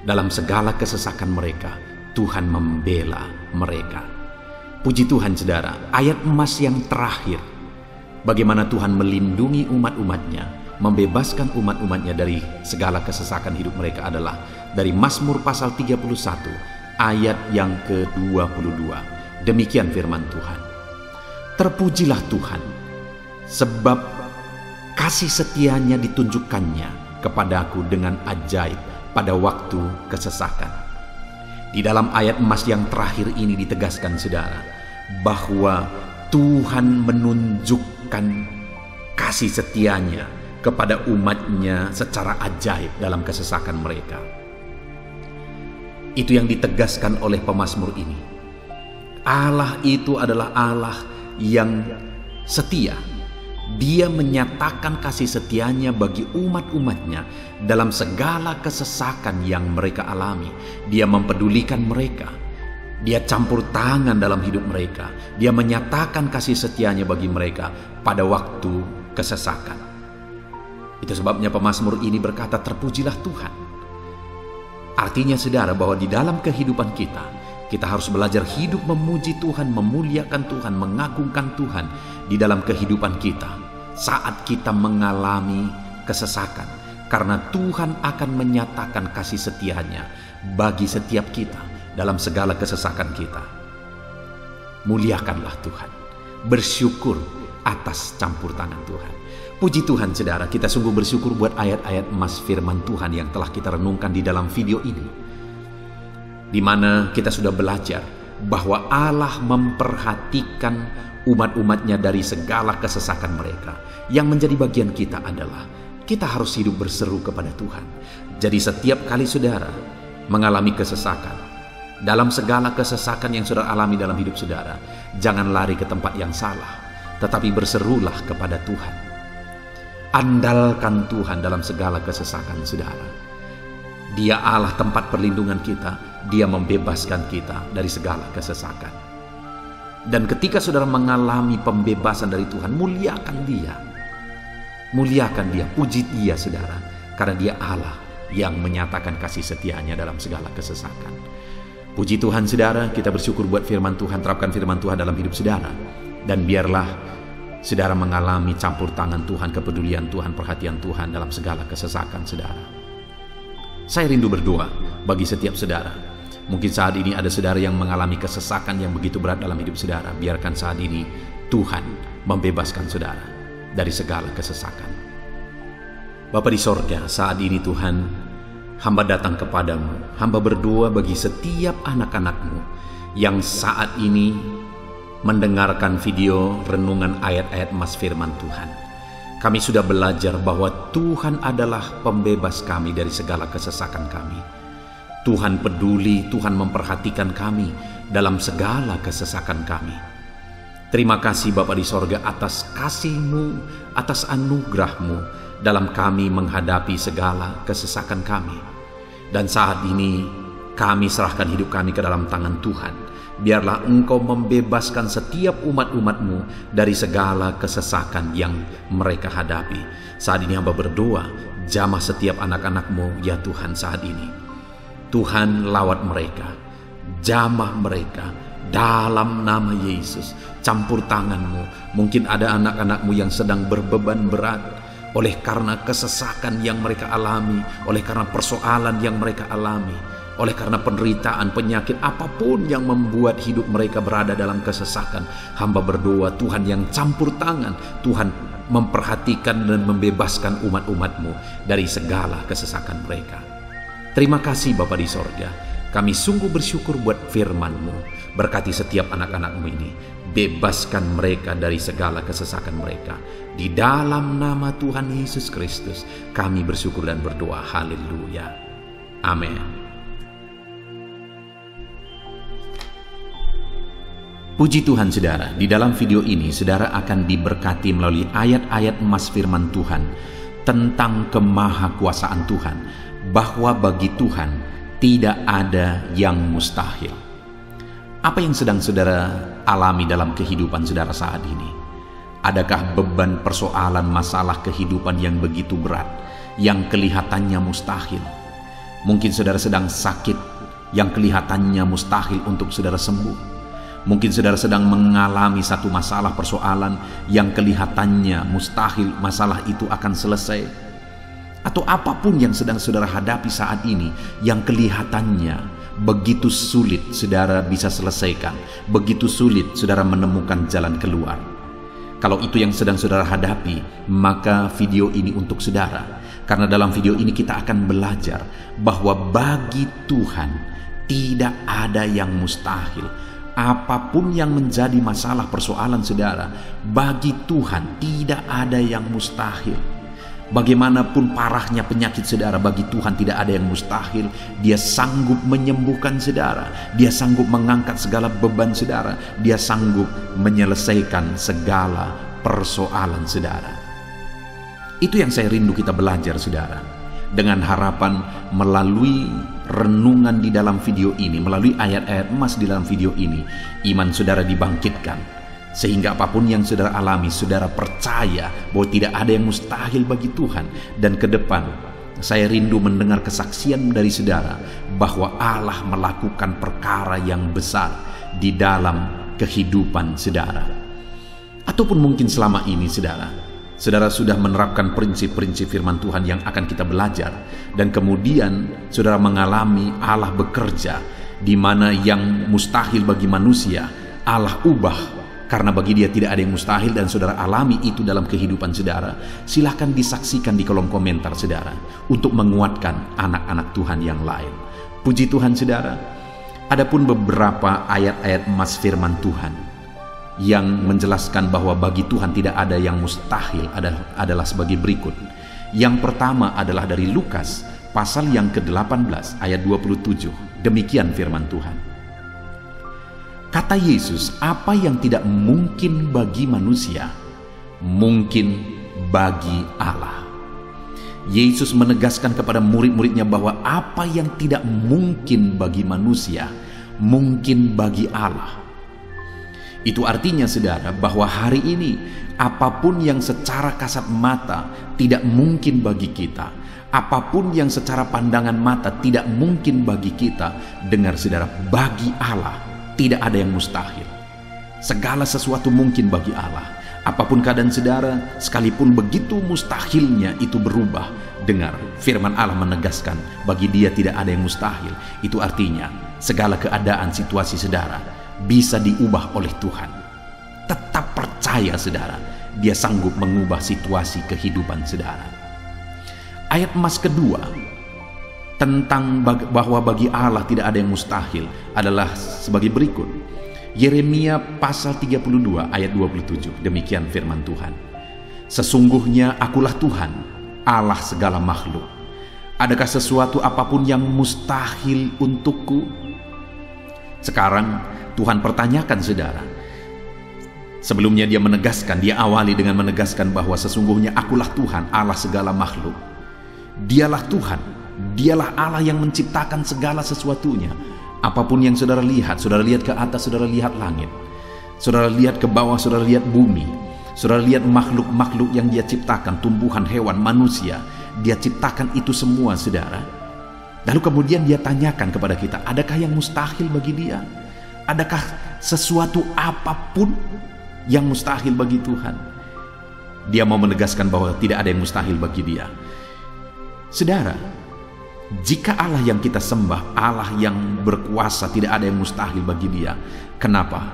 [SPEAKER 1] Dalam segala kesesakan mereka, Tuhan membela mereka. Puji Tuhan, saudara, ayat emas yang terakhir, bagaimana Tuhan melindungi umat-umatnya, membebaskan umat-umatnya dari segala kesesakan hidup mereka adalah dari Mazmur pasal 31 ayat yang ke-22. Demikian firman Tuhan. Terpujilah Tuhan, sebab kasih setianya ditunjukkannya kepadaku dengan ajaib pada waktu kesesakan. Di dalam ayat emas yang terakhir ini ditegaskan, saudara, bahwa Tuhan menunjukkan kasih setianya kepada umatnya secara ajaib dalam kesesakan mereka. Itu yang ditegaskan oleh pemazmur ini. Allah itu adalah Allah yang setia. Dia menyatakan kasih setianya bagi umat-umatnya dalam segala kesesakan yang mereka alami. Dia mempedulikan mereka. Dia campur tangan dalam hidup mereka. Dia menyatakan kasih setianya bagi mereka pada waktu kesesakan. Itu sebabnya pemazmur ini berkata, terpujilah Tuhan. Artinya, saudara, bahwa di dalam kehidupan kita harus belajar hidup memuji Tuhan, memuliakan Tuhan, mengagungkan Tuhan di dalam kehidupan kita saat kita mengalami kesesakan. Karena Tuhan akan menyatakan kasih setianya bagi setiap kita dalam segala kesesakan kita. Muliakanlah Tuhan, bersyukur
[SPEAKER 2] atas campur tangan Tuhan. Puji Tuhan saudara, kita sungguh bersyukur buat ayat-ayat emas firman Tuhan yang telah kita renungkan di dalam video ini, di mana kita sudah belajar bahwa Allah memperhatikan umat-umatnya dari segala kesesakan mereka. Yang menjadi bagian kita adalah kita harus hidup berseru kepada Tuhan. Jadi setiap kali saudara mengalami kesesakan, dalam segala kesesakan yang saudara alami dalam hidup saudara, jangan lari ke tempat yang salah, tetapi berserulah kepada Tuhan. Andalkan Tuhan dalam segala kesesakan saudara. Dia Allah tempat perlindungan kita. Dia membebaskan kita dari segala kesesakan. Dan ketika saudara mengalami pembebasan dari Tuhan, muliakan Dia. Muliakan Dia, puji Dia saudara. Karena Dia Allah yang menyatakan kasih setianya dalam segala kesesakan. Puji Tuhan saudara, kita bersyukur buat firman Tuhan. Terapkan firman Tuhan dalam hidup saudara. Dan biarlah saudara mengalami campur tangan Tuhan, kepedulian Tuhan, perhatian Tuhan dalam segala kesesakan saudara. Saya rindu berdoa bagi setiap saudara. Mungkin saat ini ada saudara yang mengalami kesesakan yang begitu berat dalam hidup saudara. Biarkan saat ini Tuhan membebaskan saudara dari segala kesesakan. Bapa di sorga, saat ini Tuhan, hamba datang kepadamu. Hamba berdoa bagi setiap anak-anakmu yang saat ini mendengarkan video renungan ayat-ayat emas firman Tuhan. Kami sudah belajar bahwa Tuhan adalah pembebas kami dari segala kesesakan kami. Tuhan peduli, Tuhan memperhatikan kami dalam segala kesesakan kami. Terima kasih Bapa di sorga atas kasih-Mu, atas anugerah-Mu dalam kami menghadapi segala kesesakan kami. Dan saat ini kami serahkan hidup kami ke dalam tangan Tuhan. Biarlah Engkau membebaskan setiap umat-umat-Mu dari segala kesesakan yang mereka hadapi. Saat ini hamba berdoa, jamah setiap anak-anak-Mu ya Tuhan saat ini. Tuhan lawat mereka, jamah mereka dalam nama Yesus. Campur tangan-Mu. Mungkin ada anak-anak-Mu yang sedang berbeban berat oleh karena kesesakan yang mereka alami, oleh karena persoalan yang mereka alami, oleh karena penderitaan, penyakit, apapun yang membuat hidup mereka berada dalam kesesakan. Hamba berdoa Tuhan yang campur tangan, Tuhan memperhatikan dan membebaskan umat-umat-Mu dari segala kesesakan mereka. Terima kasih Bapa di sorga. Kami sungguh bersyukur buat firman-Mu. Berkati setiap anak-anak-Mu ini. Bebaskan mereka dari segala kesesakan mereka. Di dalam nama Tuhan Yesus Kristus kami bersyukur dan berdoa. Haleluya. Amin. Puji Tuhan saudara, di dalam video ini saudara akan diberkati melalui ayat-ayat emas firman Tuhan tentang kemahakuasaan Tuhan, bahwa bagi Tuhan tidak ada yang mustahil. Apa yang sedang saudara alami dalam kehidupan saudara saat ini? Adakah beban, persoalan, masalah kehidupan yang begitu berat, yang kelihatannya mustahil? Mungkin saudara sedang sakit, yang kelihatannya mustahil untuk saudara sembuh. Mungkin saudara sedang mengalami satu masalah, persoalan yang kelihatannya mustahil masalah itu akan selesai. Atau apapun yang sedang saudara hadapi saat ini yang kelihatannya begitu sulit saudara bisa selesaikan, begitu sulit saudara menemukan jalan keluar. Kalau itu yang sedang saudara hadapi, maka video ini untuk saudara. Karena dalam video ini kita akan belajar bahwa bagi Tuhan tidak ada yang mustahil. Apapun yang menjadi masalah persoalan saudara, bagi Tuhan tidak ada yang mustahil. Bagaimanapun parahnya penyakit saudara, bagi Tuhan tidak ada yang mustahil. Dia sanggup menyembuhkan saudara, Dia sanggup mengangkat segala beban saudara, Dia sanggup menyelesaikan segala persoalan saudara. Itu yang saya rindu kita belajar saudara. Dengan harapan melalui renungan di dalam video ini, melalui ayat-ayat emas di dalam video ini, iman saudara dibangkitkan. Sehingga apapun yang saudara alami, saudara percaya bahwa tidak ada yang mustahil bagi Tuhan. Dan ke depan, saya rindu mendengar kesaksian dari saudara bahwa Allah melakukan perkara yang besar di dalam kehidupan saudara. Ataupun mungkin selama ini saudara sudah menerapkan prinsip-prinsip firman Tuhan yang akan kita belajar, dan kemudian saudara mengalami Allah bekerja di mana yang mustahil bagi manusia, Allah ubah
[SPEAKER 1] karena bagi dia tidak ada yang mustahil dan saudara alami itu dalam kehidupan saudara, silahkan disaksikan di kolom komentar saudara untuk menguatkan anak-anak Tuhan yang lain. Puji Tuhan saudara. Adapun beberapa ayat-ayat emas firman Tuhan yang menjelaskan bahwa bagi Tuhan tidak ada yang mustahil adalah sebagai berikut. Yang pertama adalah dari Lukas pasal yang ke-18 ayat 27. Demikian firman Tuhan. Kata Yesus, apa yang tidak mungkin bagi manusia, mungkin bagi Allah. Yesus menegaskan kepada murid-muridnya bahwa apa yang tidak mungkin bagi manusia, mungkin bagi Allah. Itu artinya saudara bahwa hari ini apapun yang secara kasat mata tidak mungkin bagi kita, apapun yang secara pandangan mata tidak mungkin bagi kita, dengar saudara, bagi Allah tidak ada yang mustahil. Segala sesuatu mungkin bagi Allah. Apapun keadaan saudara, sekalipun begitu mustahilnya itu berubah. Dengar, firman Allah menegaskan bagi dia tidak ada yang mustahil. Itu artinya segala keadaan situasi saudara bisa diubah oleh Tuhan. Tetap percaya saudara, dia sanggup mengubah situasi kehidupan saudara. Ayat emas kedua tentang bahwa bagi Allah tidak ada yang mustahil adalah sebagai berikut. Yeremia pasal 32 ayat 27. Demikian firman Tuhan. Sesungguhnya akulah Tuhan, Allah segala makhluk. Adakah sesuatu apapun yang mustahil untukku? Sekarang Tuhan pertanyakan saudara. Sebelumnya dia menegaskan, dia awali dengan menegaskan bahwa sesungguhnya akulah Tuhan, Allah segala makhluk. Dialah Tuhan, dialah Allah yang menciptakan segala sesuatunya. Apapun yang saudara lihat ke atas, saudara lihat langit, saudara lihat ke bawah, saudara lihat bumi, saudara lihat makhluk-makhluk yang dia ciptakan, tumbuhan, hewan, manusia, dia ciptakan itu semua saudara. Lalu kemudian dia tanyakan kepada kita, adakah yang mustahil bagi dia? Adakah sesuatu apapun yang mustahil bagi Tuhan? Dia mau menegaskan bahwa tidak ada yang mustahil bagi dia. Saudara, jika Allah yang kita sembah, Allah yang berkuasa, tidak ada yang mustahil bagi dia, kenapa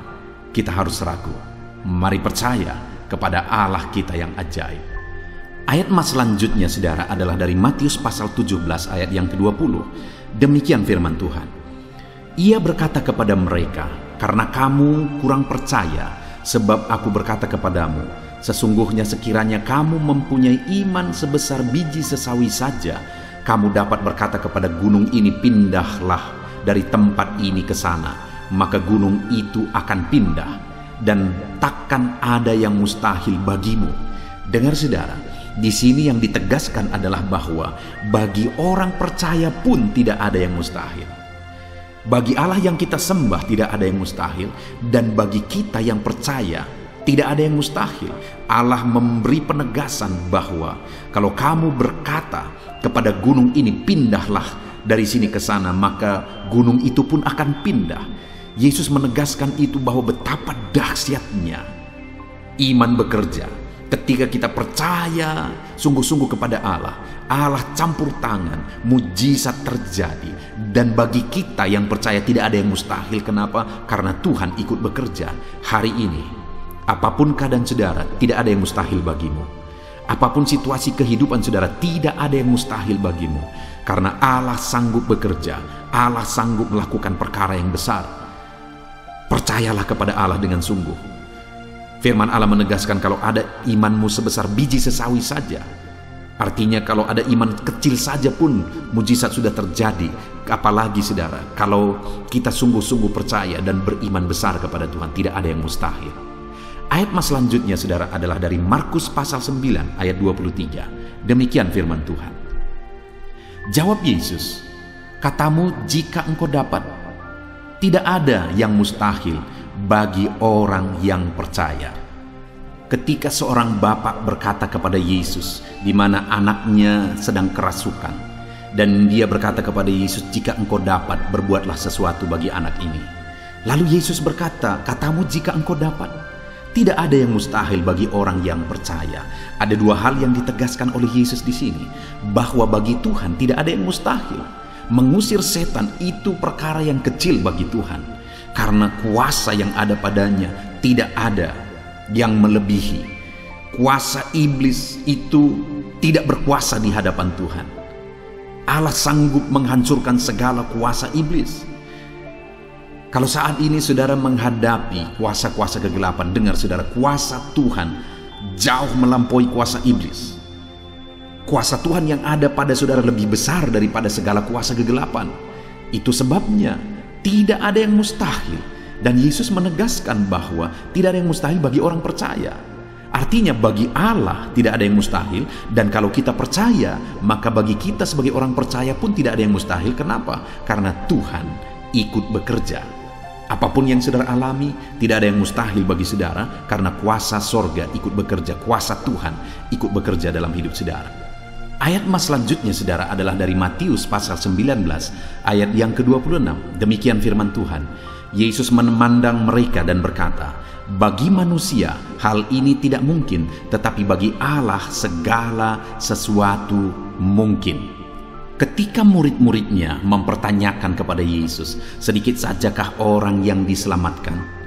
[SPEAKER 1] kita harus ragu? Mari percaya kepada Allah kita yang ajaib. Ayat emas selanjutnya saudara adalah dari Matius pasal 17 ayat yang ke-20. Demikian firman Tuhan. Ia berkata kepada mereka, karena kamu kurang percaya, sebab aku berkata kepadamu, sesungguhnya sekiranya kamu mempunyai iman sebesar biji sesawi saja, kamu dapat berkata kepada gunung ini, pindahlah dari tempat ini ke sana, maka gunung itu akan pindah, dan takkan ada yang mustahil bagimu. Dengar saudara, di sini yang ditegaskan adalah bahwa bagi orang percaya pun tidak ada yang mustahil. Bagi Allah yang kita sembah tidak ada yang mustahil, dan bagi kita yang percaya tidak ada yang mustahil. Allah memberi penegasan bahwa kalau kamu berkata kepada gunung ini, pindahlah dari sini ke sana, maka gunung itu pun akan pindah. Yesus menegaskan itu bahwa betapa dahsyatnya iman bekerja. Ketika kita percaya sungguh-sungguh kepada Allah, Allah campur tangan, mujizat terjadi. Dan bagi kita yang percaya tidak ada yang mustahil. Kenapa? Karena Tuhan ikut bekerja. Hari ini, apapun keadaan saudara, tidak ada yang mustahil bagimu. Apapun situasi kehidupan saudara, tidak ada yang mustahil bagimu. Karena Allah sanggup bekerja, Allah sanggup melakukan perkara yang besar. Percayalah kepada Allah dengan sungguh. Firman Allah menegaskan kalau ada imanmu sebesar biji sesawi saja. Artinya kalau ada iman kecil saja pun mujizat sudah terjadi. Apalagi saudara, kalau kita sungguh-sungguh percaya dan beriman besar kepada Tuhan, tidak ada yang mustahil. Ayat mas selanjutnya saudara adalah dari Markus pasal 9 ayat 23. Demikian firman Tuhan. Jawab Yesus, katamu jika engkau dapat, tidak ada yang mustahil bagi orang yang percaya. Ketika seorang bapak berkata kepada Yesus, di mana anaknya sedang kerasukan, dan dia berkata kepada Yesus, jika engkau dapat, berbuatlah sesuatu bagi anak ini. Lalu Yesus berkata, katamu jika engkau dapat. Tidak ada yang mustahil bagi orang yang percaya. Ada dua hal yang ditegaskan oleh Yesus di sini, bahwa bagi Tuhan tidak ada yang mustahil. Mengusir setan itu perkara yang kecil bagi Tuhan. karena kuasa yang ada padanya tidak ada yang melebihi. Kuasa iblis itu tidak berkuasa di hadapan Tuhan. Allah sanggup menghancurkan segala kuasa iblis. Kalau saat ini saudara menghadapi kuasa-kuasa kegelapan, dengar saudara, kuasa Tuhan jauh melampaui kuasa iblis. Kuasa Tuhan yang ada pada saudara lebih besar daripada segala kuasa kegelapan. Itu sebabnya tidak ada yang mustahil. Dan Yesus menegaskan bahwa tidak ada yang mustahil bagi orang percaya. Artinya bagi Allah tidak ada yang mustahil. Dan kalau kita percaya, maka bagi kita sebagai orang percaya pun tidak ada yang mustahil. Kenapa? Karena Tuhan ikut bekerja. Apapun yang saudara alami, tidak ada yang mustahil bagi saudara, karena kuasa sorga ikut bekerja, kuasa Tuhan ikut bekerja dalam hidup saudara. Ayat mas selanjutnya saudara adalah dari Matius pasal 19 ayat yang ke-26. Demikian firman Tuhan. Yesus memandang mereka dan berkata, bagi manusia hal ini tidak mungkin, tetapi bagi Allah segala sesuatu mungkin. Ketika murid-muridnya mempertanyakan kepada Yesus, sedikit sajakah orang yang diselamatkan?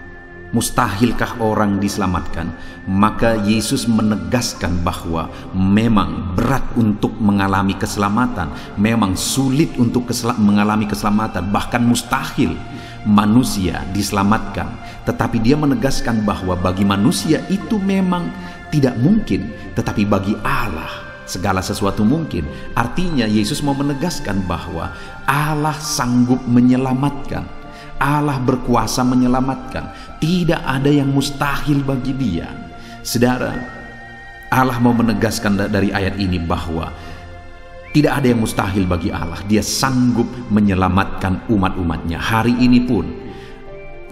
[SPEAKER 1] Mustahilkah orang diselamatkan? Maka Yesus menegaskan bahwa memang berat untuk mengalami keselamatan, memang sulit untuk mengalami keselamatan, bahkan mustahil manusia diselamatkan. Tetapi dia menegaskan bahwa bagi manusia itu memang tidak mungkin, tetapi bagi Allah segala sesuatu mungkin. Artinya Yesus mau menegaskan bahwa Allah sanggup menyelamatkan. Allah berkuasa menyelamatkan. Tidak ada yang mustahil bagi Dia. Saudara, Allah mau menegaskan dari ayat ini bahwa tidak ada yang mustahil bagi Allah. Dia sanggup menyelamatkan umat-umatnya. Hari ini pun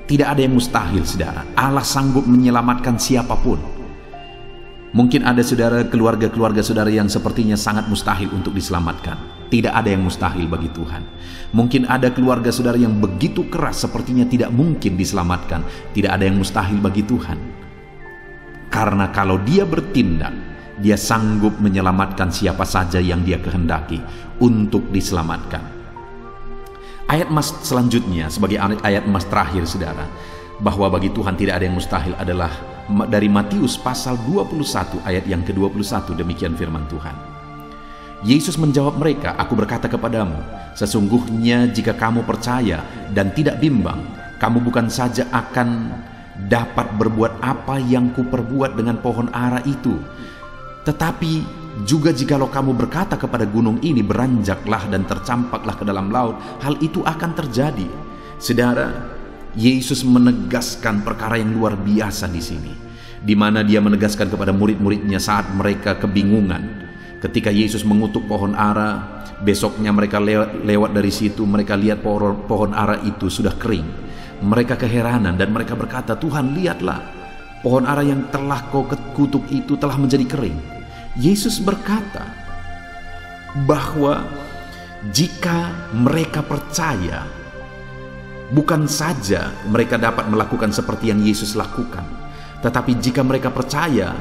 [SPEAKER 1] tidak ada yang mustahil, saudara. Allah sanggup menyelamatkan siapapun. Mungkin ada saudara, keluarga-keluarga saudara yang sepertinya sangat mustahil untuk diselamatkan. Tidak ada yang mustahil bagi Tuhan. Mungkin ada keluarga saudara yang begitu keras sepertinya tidak mungkin diselamatkan. Tidak ada yang mustahil bagi Tuhan. Karena kalau Dia bertindak, Dia sanggup menyelamatkan siapa saja yang Dia kehendaki untuk diselamatkan. Ayat mas selanjutnya sebagai ayat mas terakhir saudara, bahwa bagi Tuhan tidak ada yang mustahil adalah dari Matius pasal 21 ayat yang ke-21. Demikian firman Tuhan. Yesus menjawab mereka, aku berkata kepadamu, sesungguhnya jika kamu percaya dan tidak bimbang, kamu bukan saja akan dapat berbuat apa yang kuperbuat dengan pohon ara itu, tetapi juga jikalau kamu berkata kepada gunung ini, beranjaklah dan tercampaklah ke dalam laut, hal itu akan terjadi. Saudara, Yesus menegaskan perkara yang luar biasa di sini, di mana Dia menegaskan kepada murid-muridnya saat mereka kebingungan. Ketika Yesus mengutuk pohon ara, besoknya mereka lewat dari situ, mereka lihat pohon ara itu sudah kering. Mereka keheranan dan mereka berkata, Tuhan, lihatlah, pohon ara yang telah kau kutuk itu telah menjadi kering. Yesus berkata bahwa jika mereka percaya, bukan saja mereka dapat melakukan seperti yang Yesus lakukan, tetapi jika mereka percaya,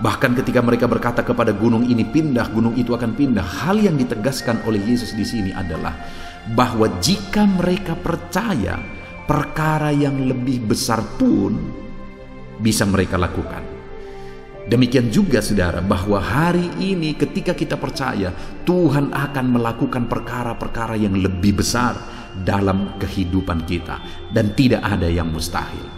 [SPEAKER 1] bahkan ketika mereka berkata kepada gunung ini pindah, gunung itu akan pindah. Hal yang ditegaskan oleh Yesus di sini adalah bahwa jika mereka percaya, perkara yang lebih besar pun bisa mereka lakukan. Demikian juga saudara, bahwa hari ini ketika kita percaya, Tuhan akan melakukan perkara-perkara yang lebih besar dalam kehidupan kita, dan tidak ada yang mustahil.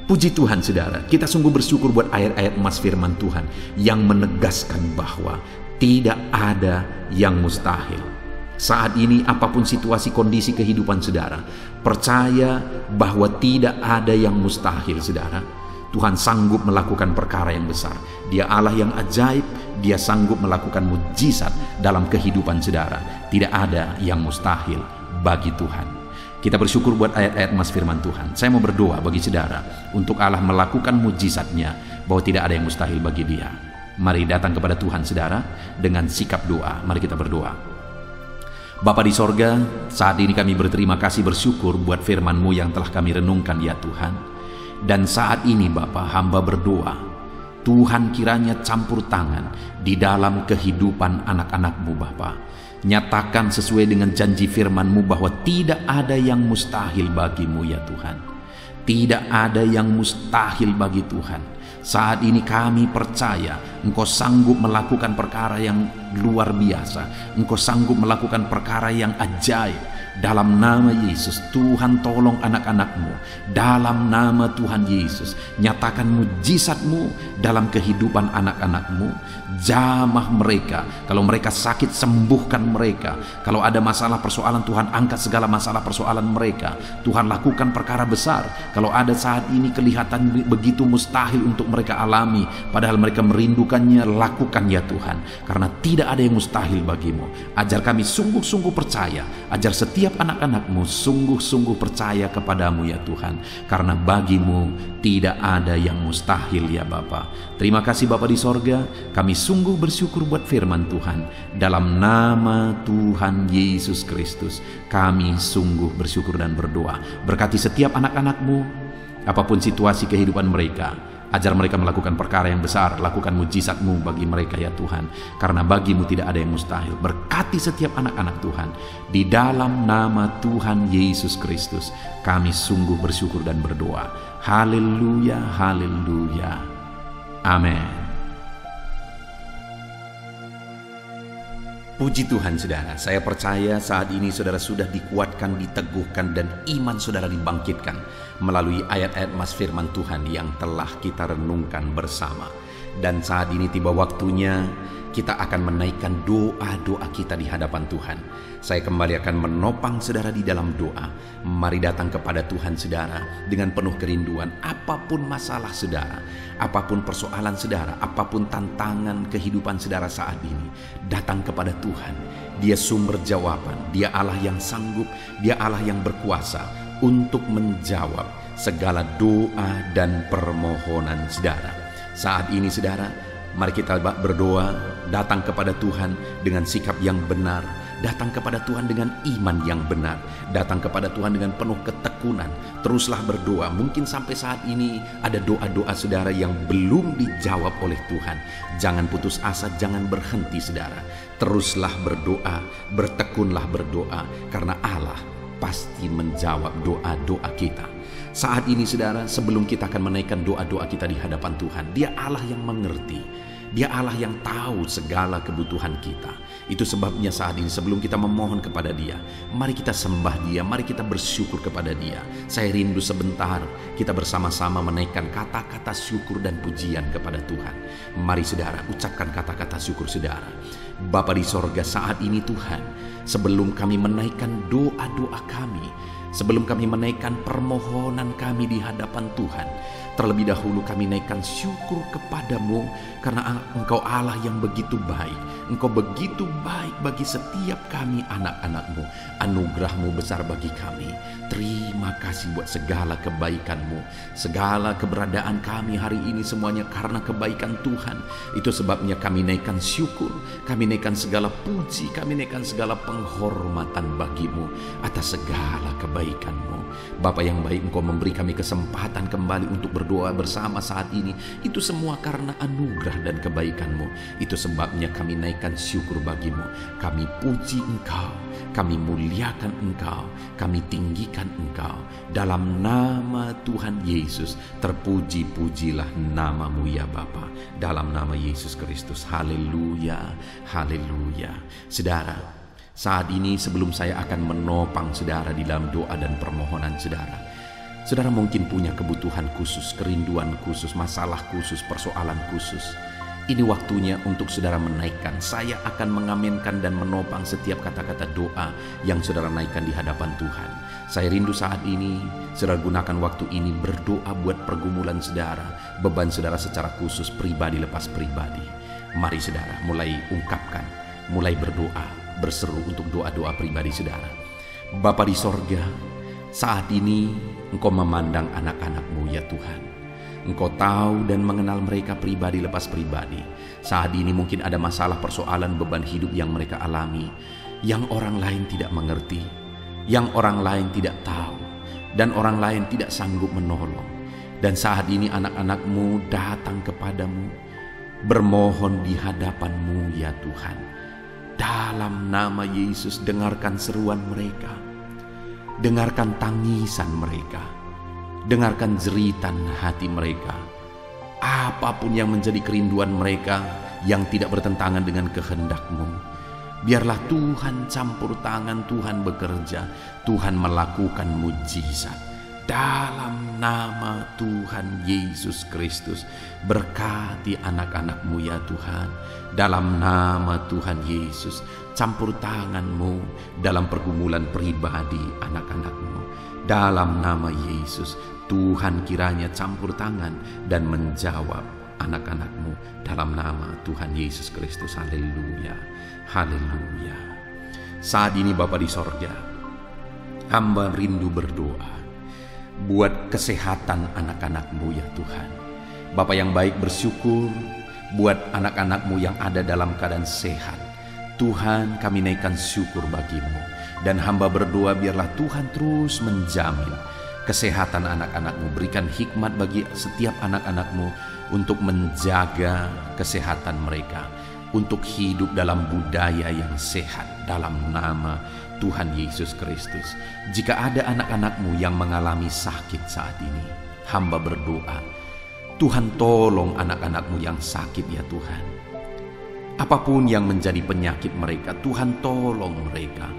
[SPEAKER 1] Puji Tuhan saudara, kita sungguh bersyukur buat ayat-ayat emas firman Tuhan yang menegaskan bahwa tidak ada yang mustahil. Saat ini apapun situasi kondisi kehidupan saudara, percaya bahwa tidak ada yang mustahil saudara. Tuhan sanggup melakukan perkara yang besar. Dia Allah yang ajaib, Dia sanggup melakukan mujizat dalam kehidupan saudara. Tidak ada yang mustahil bagi Tuhan. Kita bersyukur buat ayat-ayat emas firman Tuhan. Saya mau berdoa bagi saudara untuk Allah melakukan mujizatnya, bahwa tidak ada yang mustahil bagi Dia. Mari datang kepada Tuhan saudara dengan sikap doa. Mari kita berdoa. Bapa di sorga, saat ini kami berterima kasih bersyukur buat firman-Mu yang telah kami renungkan ya Tuhan. Dan saat ini Bapa, hamba berdoa, Tuhan kiranya campur tangan di dalam kehidupan anak-anak-Mu Bapa. Nyatakan sesuai dengan janji firman-Mu bahwa tidak ada yang mustahil bagi-Mu ya Tuhan. Tidak ada yang mustahil bagi Tuhan. Saat ini kami percaya Engkau sanggup melakukan perkara yang luar biasa. Engkau sanggup melakukan perkara yang ajaib. Dalam nama Yesus, Tuhan tolong anak-anak-Mu. Dalam nama Tuhan Yesus, nyatakan mujizat-Mu dalam kehidupan anak-anak-Mu. Jamah mereka. Kalau mereka sakit, sembuhkan mereka. Kalau ada masalah persoalan, Tuhan angkat segala masalah persoalan mereka. Tuhan lakukan perkara besar. Kalau ada saat ini kelihatan begitu mustahil untuk mereka alami, padahal mereka merindukannya, lakukan ya Tuhan. Karena tidak ada yang mustahil bagi-Mu. Ajar kami sungguh-sungguh percaya. Ajar setiap anak-anak-Mu sungguh-sungguh percaya kepadamu ya Tuhan. Karena bagi-Mu tidak ada yang mustahil ya Bapa. Terima kasih Bapa di sorga. Kami sungguh bersyukur buat firman Tuhan. Dalam nama Tuhan Yesus Kristus, kami sungguh bersyukur dan berdoa. Berkati setiap anak-anak-Mu, apapun situasi kehidupan mereka. Ajar mereka melakukan perkara yang besar. Lakukan mujizat-Mu bagi mereka ya Tuhan. Karena bagi-Mu tidak ada yang mustahil. Berkati setiap anak-anak Tuhan. Di dalam nama Tuhan Yesus Kristus, kami sungguh bersyukur dan berdoa. Haleluya, haleluya. Amin. Puji Tuhan saudara, saya percaya saat ini saudara sudah dikuatkan, diteguhkan, dan iman saudara dibangkitkan melalui ayat-ayat mas firman Tuhan yang telah kita renungkan bersama. Dan saat ini tiba waktunya kita akan menaikkan doa-doa kita di hadapan Tuhan. Saya kembali akan menopang saudara di dalam doa. Mari datang kepada Tuhan saudara dengan penuh kerinduan. Apapun masalah saudara, apapun persoalan saudara, apapun tantangan kehidupan saudara saat ini, datang kepada Tuhan. Dia sumber jawaban, Dia Allah yang sanggup, Dia Allah yang berkuasa untuk menjawab segala doa dan permohonan saudara. Saat ini saudara, mari kita berdoa, datang kepada Tuhan dengan sikap yang benar, datang kepada Tuhan dengan iman yang benar, datang kepada Tuhan dengan penuh ketekunan. Teruslah berdoa. Mungkin sampai saat ini ada doa-doa saudara yang belum dijawab oleh Tuhan. Jangan putus asa, jangan berhenti saudara. Teruslah berdoa, bertekunlah berdoa, karena Allah pasti menjawab doa-doa kita. Saat ini saudara, sebelum kita akan menaikkan doa-doa kita di hadapan Tuhan, Dia Allah yang mengerti. Dia Allah yang tahu segala kebutuhan kita. Itu sebabnya saat ini sebelum kita memohon kepada Dia, mari kita sembah Dia, mari kita bersyukur kepada Dia. Saya rindu sebentar kita bersama-sama menaikkan kata-kata syukur dan pujian kepada Tuhan. Mari saudara, ucapkan kata-kata syukur saudara. Bapa di sorga, saat ini Tuhan, sebelum kami menaikkan doa-doa kami, sebelum kami menaikkan permohonan kami di hadapan Tuhan, terlebih dahulu kami naikkan syukur kepadamu karena Engkau Allah yang begitu baik. Engkau begitu baik bagi setiap kami anak-anak-Mu. Anugerah-Mu besar bagi kami. Terima kasih buat segala kebaikan-Mu. Segala keberadaan kami hari ini semuanya karena kebaikan Tuhan. Itu sebabnya kami naikkan syukur, kami naikkan segala puji, kami naikkan segala penghormatan bagi-Mu atas segala kebaikan-Mu. Bapa yang baik, Engkau memberi kami kesempatan kembali untuk berdoa bersama saat ini. Itu semua karena anugerah dan kebaikan-Mu. Itu sebabnya kami naikkan syukur bagi-Mu. Kami puji Engkau, kami muliakan Engkau, kami tinggikan Engkau. Dalam nama Tuhan Yesus, terpuji-pujilah nama-Mu ya Bapa. Dalam nama Yesus Kristus. Haleluya, haleluya. Saudara, saat ini sebelum saya akan menopang saudara di dalam doa dan permohonan saudara, saudara mungkin punya kebutuhan khusus, kerinduan khusus, masalah khusus, persoalan khusus. Ini waktunya untuk saudara menaikkan. Saya akan mengaminkan dan menopang setiap kata-kata doa yang saudara naikkan di hadapan Tuhan. Saya rindu saat ini saudara gunakan waktu ini berdoa buat pergumulan saudara, beban saudara secara khusus, pribadi lepas pribadi. Mari saudara mulai ungkapkan, mulai berdoa, berseru untuk doa-doa pribadi saudara. Bapa di sorga, saat ini Engkau memandang anak-anak-Mu ya Tuhan. Engkau tahu dan mengenal mereka pribadi lepas pribadi. Saat ini mungkin ada masalah, persoalan, beban hidup yang mereka alami, yang orang lain tidak mengerti, yang orang lain tidak tahu, dan orang lain tidak sanggup menolong. Dan saat ini anak-anak-Mu datang kepadamu, bermohon di hadapan-Mu ya Tuhan. dalam nama Yesus, dengarkan seruan mereka, dengarkan tangisan mereka, dengarkan jeritan hati mereka. Apapun yang menjadi kerinduan mereka yang tidak bertentangan dengan kehendak-Mu, biarlah Tuhan campur tangan, Tuhan bekerja, Tuhan melakukan mujizat. Dalam nama Tuhan Yesus Kristus, berkati anak-anak-Mu ya Tuhan. Dalam nama Tuhan Yesus, campur tangan-Mu dalam pergumulan pribadi anak-anak-Mu. Dalam nama Yesus, Tuhan kiranya campur tangan dan menjawab anak-anak-Mu. Dalam nama Tuhan Yesus Kristus, haleluya, haleluya. Saat ini Bapa di sorga, hamba rindu berdoa buat kesehatan anak-anak-Mu ya Tuhan. Bapa yang baik, bersyukur buat anak-anak-Mu yang ada dalam keadaan sehat. Tuhan, kami naikkan syukur bagi-Mu. Dan hamba berdoa biarlah Tuhan terus menjamin kesehatan anak-anak-Mu. Berikan hikmat bagi setiap anak-anak-Mu untuk menjaga kesehatan mereka, untuk hidup dalam budaya yang sehat dalam nama Tuhan Yesus Kristus. Jika ada anak-anak-Mu yang mengalami sakit saat ini, hamba berdoa, Tuhan tolong anak-anak-Mu yang sakit ya Tuhan. Apapun yang menjadi penyakit mereka, Tuhan tolong mereka.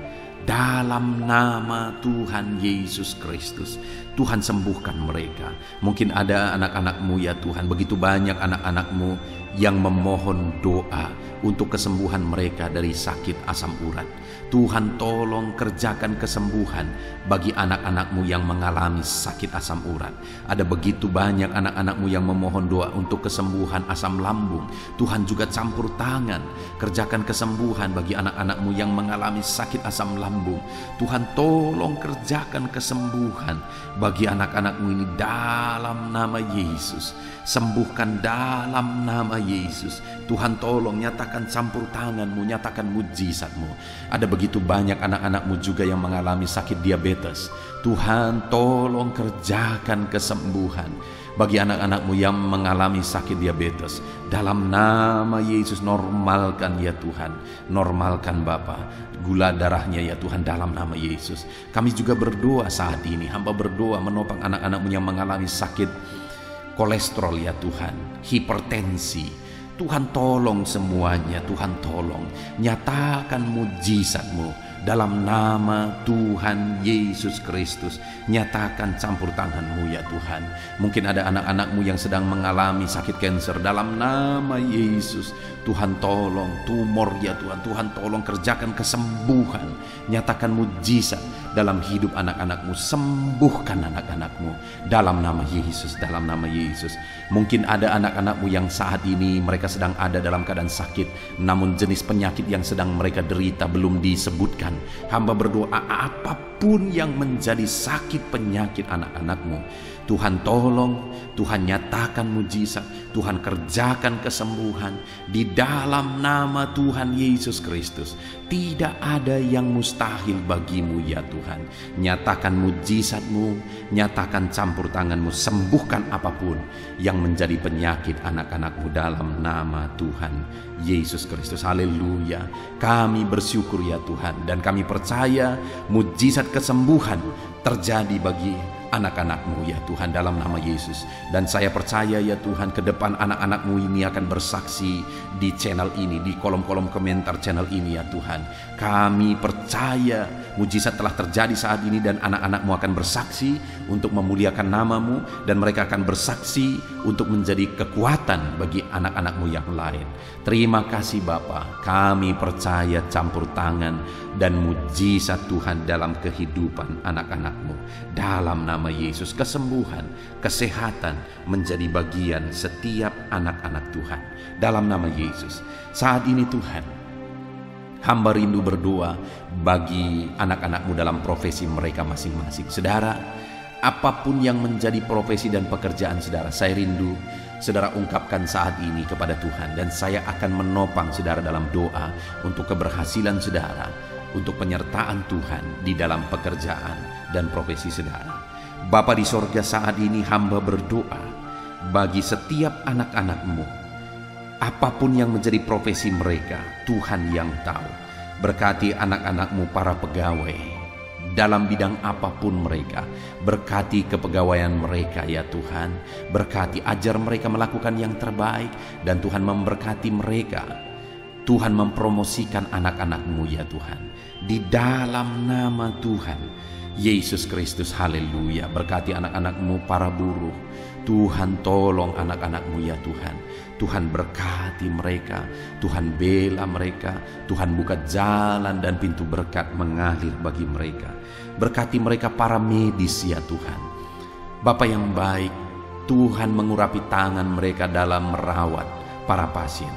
[SPEAKER 1] Dalam nama Tuhan Yesus Kristus, Tuhan sembuhkan mereka. Mungkin ada anak-anak-Mu ya Tuhan, begitu banyak anak-anak-Mu yang memohon doa untuk kesembuhan mereka dari sakit asam urat. Tuhan tolong kerjakan kesembuhan bagi anak-anak-Mu yang mengalami sakit asam urat. Ada begitu banyak anak-anak-Mu yang memohon doa untuk kesembuhan asam lambung. Tuhan juga campur tangan, kerjakan kesembuhan bagi anak-anak-Mu yang mengalami sakit asam lambung. Tuhan tolong kerjakan kesembuhan bagi anak-anak-Mu ini dalam nama Yesus. Sembuhkan dalam nama Yesus. Tuhan tolong nyatakan campur tangan-Mu, nyatakan mujizat-Mu. Ada begitu banyak anak-anak-Mu juga yang mengalami sakit diabetes. Tuhan tolong kerjakan kesembuhan bagi anak-anak-Mu yang mengalami sakit diabetes. Dalam nama Yesus, normalkan ya Tuhan, normalkan Bapa gula darahnya ya Tuhan, dalam nama Yesus. Kami juga berdoa saat ini, hamba berdoa menopang anak-anak-Mu yang mengalami sakit kolesterol ya Tuhan, hipertensi. Tuhan tolong semuanya, Tuhan tolong nyatakan mujizat-Mu dalam nama Tuhan Yesus Kristus. Nyatakan campur tangan-Mu ya Tuhan. Mungkin ada anak-anak-Mu yang sedang mengalami sakit kanker, dalam nama Yesus Tuhan tolong tumor ya Tuhan. Tuhan tolong kerjakan kesembuhan, nyatakan mujizat dalam hidup anak-anak-Mu. Sembuhkan anak-anak-Mu dalam nama Yesus, dalam nama Yesus. Mungkin ada anak-anak-Mu yang saat ini mereka sedang ada dalam keadaan sakit, namun jenis penyakit yang sedang mereka derita belum disebutkan. Hamba berdoa, apapun yang menjadi sakit penyakit anak-anak-Mu, Tuhan tolong, Tuhan nyatakan mujizat, Tuhan kerjakan kesembuhan di dalam nama Tuhan Yesus Kristus. Tidak ada yang mustahil bagi-Mu ya Tuhan. Nyatakan mujizat-Mu, nyatakan campur tangan-Mu, sembuhkan apapun yang menjadi penyakit anak-anak-Mu dalam nama Tuhan Yesus Kristus. Haleluya. Kami bersyukur ya Tuhan, dan kami percaya mujizat kesembuhan terjadi bagi anak-anak-Mu ya Tuhan dalam nama Yesus. Dan saya percaya ya Tuhan, ke depan anak-anak-Mu ini akan bersaksi di channel ini, di kolom-kolom komentar channel ini ya Tuhan. Kami percaya mujizat telah terjadi saat ini, dan anak-anak-Mu akan bersaksi untuk memuliakan nama-Mu, dan mereka akan bersaksi untuk menjadi kekuatan bagi anak-anak-Mu yang lain. Terima kasih Bapa, kami percaya campur tangan dan mujizat Tuhan dalam kehidupan anak-anak-Mu. Dalam nama Yesus, kesembuhan, kesehatan menjadi bagian setiap anak-anak Tuhan. Dalam nama Yesus, saat ini Tuhan, hamba rindu berdoa bagi anak-anak-Mu dalam profesi mereka masing-masing. Saudara, apapun yang menjadi profesi dan pekerjaan saudara, saya rindu saudara ungkapkan saat ini kepada Tuhan, dan saya akan menopang saudara dalam doa untuk keberhasilan saudara, untuk penyertaan Tuhan di dalam pekerjaan dan profesi saudara. Bapa di sorga, saat ini hamba berdoa bagi setiap anak-anak-Mu, apapun yang menjadi profesi mereka, Tuhan yang tahu. Berkati anak-anak-Mu para pegawai dalam bidang apapun mereka. Berkati kepegawaian mereka ya Tuhan. Berkati, ajar mereka melakukan yang terbaik. Dan Tuhan memberkati mereka. Tuhan mempromosikan anak-anak-Mu ya Tuhan. Di dalam nama Tuhan Yesus Kristus, haleluya. Berkati anak-anak-Mu para buruh. Tuhan tolong anak-anak-Mu ya Tuhan. Tuhan berkati mereka, Tuhan bela mereka, Tuhan buka jalan dan pintu berkat mengalir bagi mereka. Berkati mereka para medis ya Tuhan. Bapa yang baik, Tuhan mengurapi tangan mereka dalam merawat para pasien.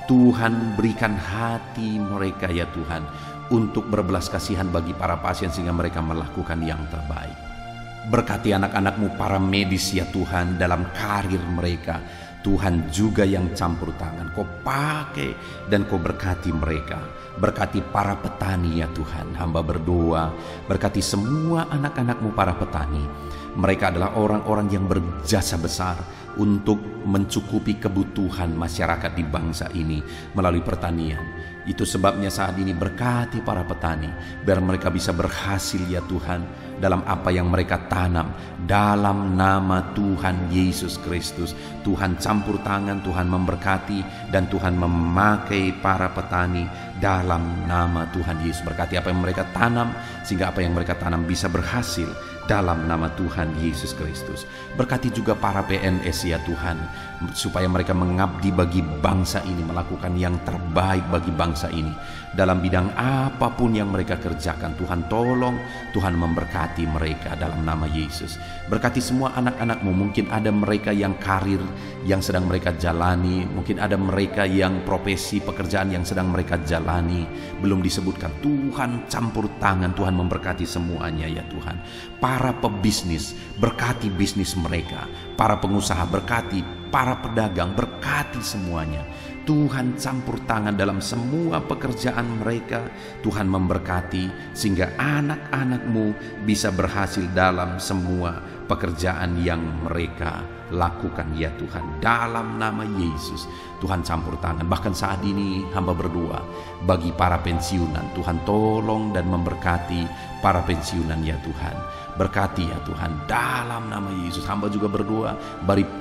[SPEAKER 1] Tuhan berikan hati mereka ya Tuhan untuk berbelas kasihan bagi para pasien sehingga mereka melakukan yang terbaik. Berkati anak-anak-Mu para medis ya Tuhan dalam karir mereka. Tuhan juga yang campur tangan, Kau pakai dan Kau berkati mereka. Berkati para petani ya Tuhan, hamba berdoa. Berkati semua anak-anak-Mu para petani. Mereka adalah orang-orang yang berjasa besar untuk mencukupi kebutuhan masyarakat di bangsa ini melalui pertanian. Itu sebabnya saat ini berkati para petani, biar mereka bisa berhasil ya Tuhan dalam apa yang mereka tanam. Dalam nama Tuhan Yesus Kristus, Tuhan campur tangan, Tuhan memberkati, dan Tuhan memakai para petani dalam nama Tuhan Yesus. Berkati apa yang mereka tanam, sehingga apa yang mereka tanam bisa berhasil dalam nama Tuhan Yesus Kristus. Berkati juga para PNS ya Tuhan, supaya mereka mengabdi bagi bangsa ini, melakukan yang terbaik bagi bangsa ini. Dalam bidang apapun yang mereka kerjakan, Tuhan tolong, Tuhan memberkati mereka dalam nama Yesus. Berkati semua anak-anak-Mu, mungkin ada mereka yang karir yang sedang mereka jalani, mungkin ada mereka yang profesi pekerjaan yang sedang mereka jalani, belum disebutkan. Tuhan campur tangan, Tuhan memberkati semuanya ya Tuhan. Para pebisnis, berkati bisnis mereka. Para pengusaha berkati, para pedagang berkati semuanya. Tuhan campur tangan dalam semua pekerjaan mereka. Tuhan memberkati sehingga anak-anak-Mu bisa berhasil dalam semua pekerjaan yang mereka lakukan ya Tuhan. Dalam nama Yesus, Tuhan campur tangan. Bahkan saat ini hamba berdoa bagi para pensiunan. Tuhan tolong dan memberkati para pensiunan ya Tuhan. Berkati ya Tuhan dalam nama Yesus. Hamba juga berdoa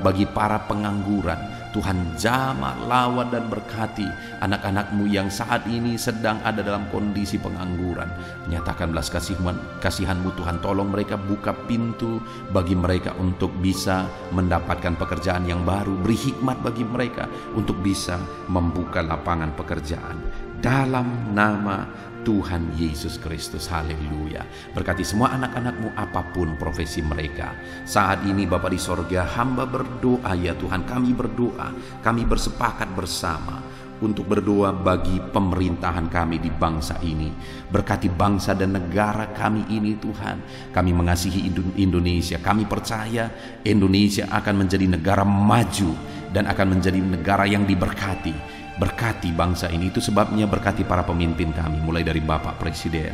[SPEAKER 1] bagi para pengangguran. Tuhan jamah, lawan dan berkati anak-anak-Mu yang saat ini sedang ada dalam kondisi pengangguran. Nyatakan belas kasihan-Mu Tuhan. Tolong mereka, buka pintu bagi mereka untuk bisa mendapatkan pekerjaan yang baru. Beri hikmat bagi mereka untuk bisa membuka lapangan pekerjaan. Dalam nama Tuhan Yesus Kristus, haleluya. Berkati semua anak-anak-Mu apapun profesi mereka. Saat ini Bapa di sorga, hamba berdoa ya Tuhan, kami berdoa, kami bersepakat bersama untuk berdoa bagi pemerintahan kami di bangsa ini. Berkati bangsa dan negara kami ini Tuhan. Kami mengasihi Indonesia. Kami percaya Indonesia akan menjadi negara maju dan akan menjadi negara yang diberkati. Berkati bangsa ini. Itu sebabnya berkati para pemimpin kami, mulai dari Bapak Presiden,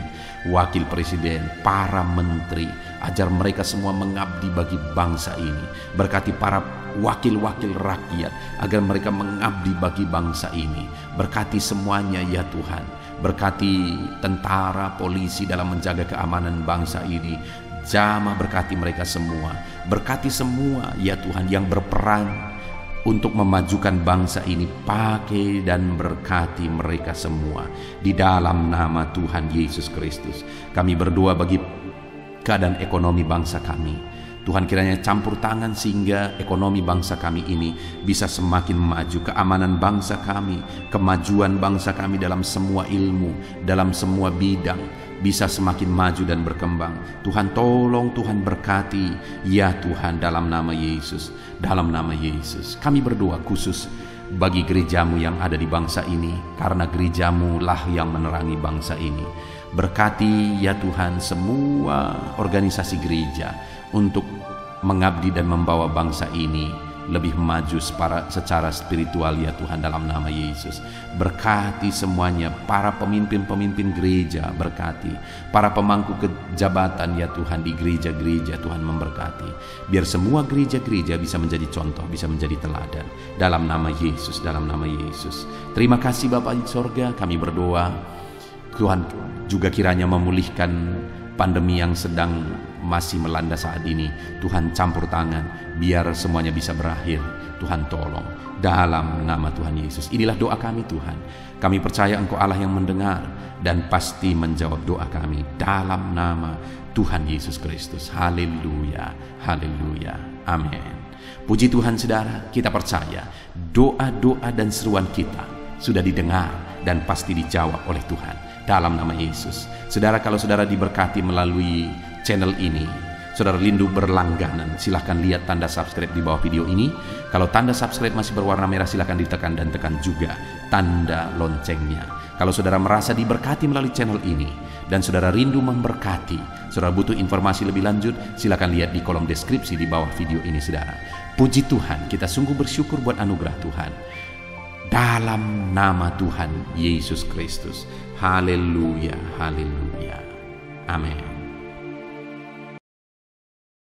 [SPEAKER 1] Wakil Presiden, para menteri. Ajar mereka semua mengabdi bagi bangsa ini. Berkati para wakil-wakil rakyat agar mereka mengabdi bagi bangsa ini. Berkati semuanya ya Tuhan. Berkati tentara, polisi dalam menjaga keamanan bangsa ini. Jamah berkati mereka semua. Berkati semua ya Tuhan yang berperan untuk memajukan bangsa ini. Pakai dan berkati mereka semua di dalam nama Tuhan Yesus Kristus. Kami berdoa bagi keadaan ekonomi bangsa kami. Tuhan kiranya campur tangan sehingga ekonomi bangsa kami ini bisa semakin maju. Keamanan bangsa kami, kemajuan bangsa kami dalam semua ilmu, dalam semua bidang bisa semakin maju dan berkembang. Tuhan tolong, Tuhan berkati ya Tuhan dalam nama Yesus. Dalam nama Yesus kami berdoa khusus bagi gerejamu yang ada di bangsa ini, karena gerejamu lah yang menerangi bangsa ini. Berkati ya Tuhan semua organisasi gereja untuk mengabdi dan membawa bangsa ini lebih maju secara spiritual ya Tuhan dalam nama Yesus. Berkati semuanya, para pemimpin-pemimpin gereja berkati, para pemangku kejabatan ya Tuhan di gereja-gereja Tuhan memberkati. Biar semua gereja-gereja bisa menjadi contoh, bisa menjadi teladan dalam nama Yesus, dalam nama Yesus. Terima kasih Bapa di sorga, kami berdoa Tuhan juga kiranya memulihkan pandemi yang sedang masih melanda saat ini. Tuhan campur tangan, biar semuanya bisa berakhir. Tuhan tolong, dalam nama Tuhan Yesus. Inilah doa kami Tuhan. Kami percaya Engkau Allah yang mendengar dan pasti menjawab doa kami dalam nama Tuhan Yesus Kristus. Haleluya, haleluya, amin. Puji Tuhan saudara, kita percaya doa-doa dan seruan kita sudah didengar dan pasti dijawab oleh Tuhan dalam nama Yesus. Saudara, kalau saudara diberkati melalui channel ini, saudara rindu berlangganan, silahkan lihat tanda subscribe di bawah video ini. Kalau tanda subscribe masih berwarna merah, silahkan ditekan dan tekan juga tanda loncengnya. Kalau saudara merasa diberkati melalui channel ini dan saudara rindu memberkati, saudara butuh informasi lebih lanjut, silahkan lihat di kolom deskripsi di bawah video ini saudara. Puji Tuhan, kita sungguh bersyukur buat anugerah Tuhan. Dalam nama Tuhan Yesus Kristus. Haleluya, haleluya. Amin.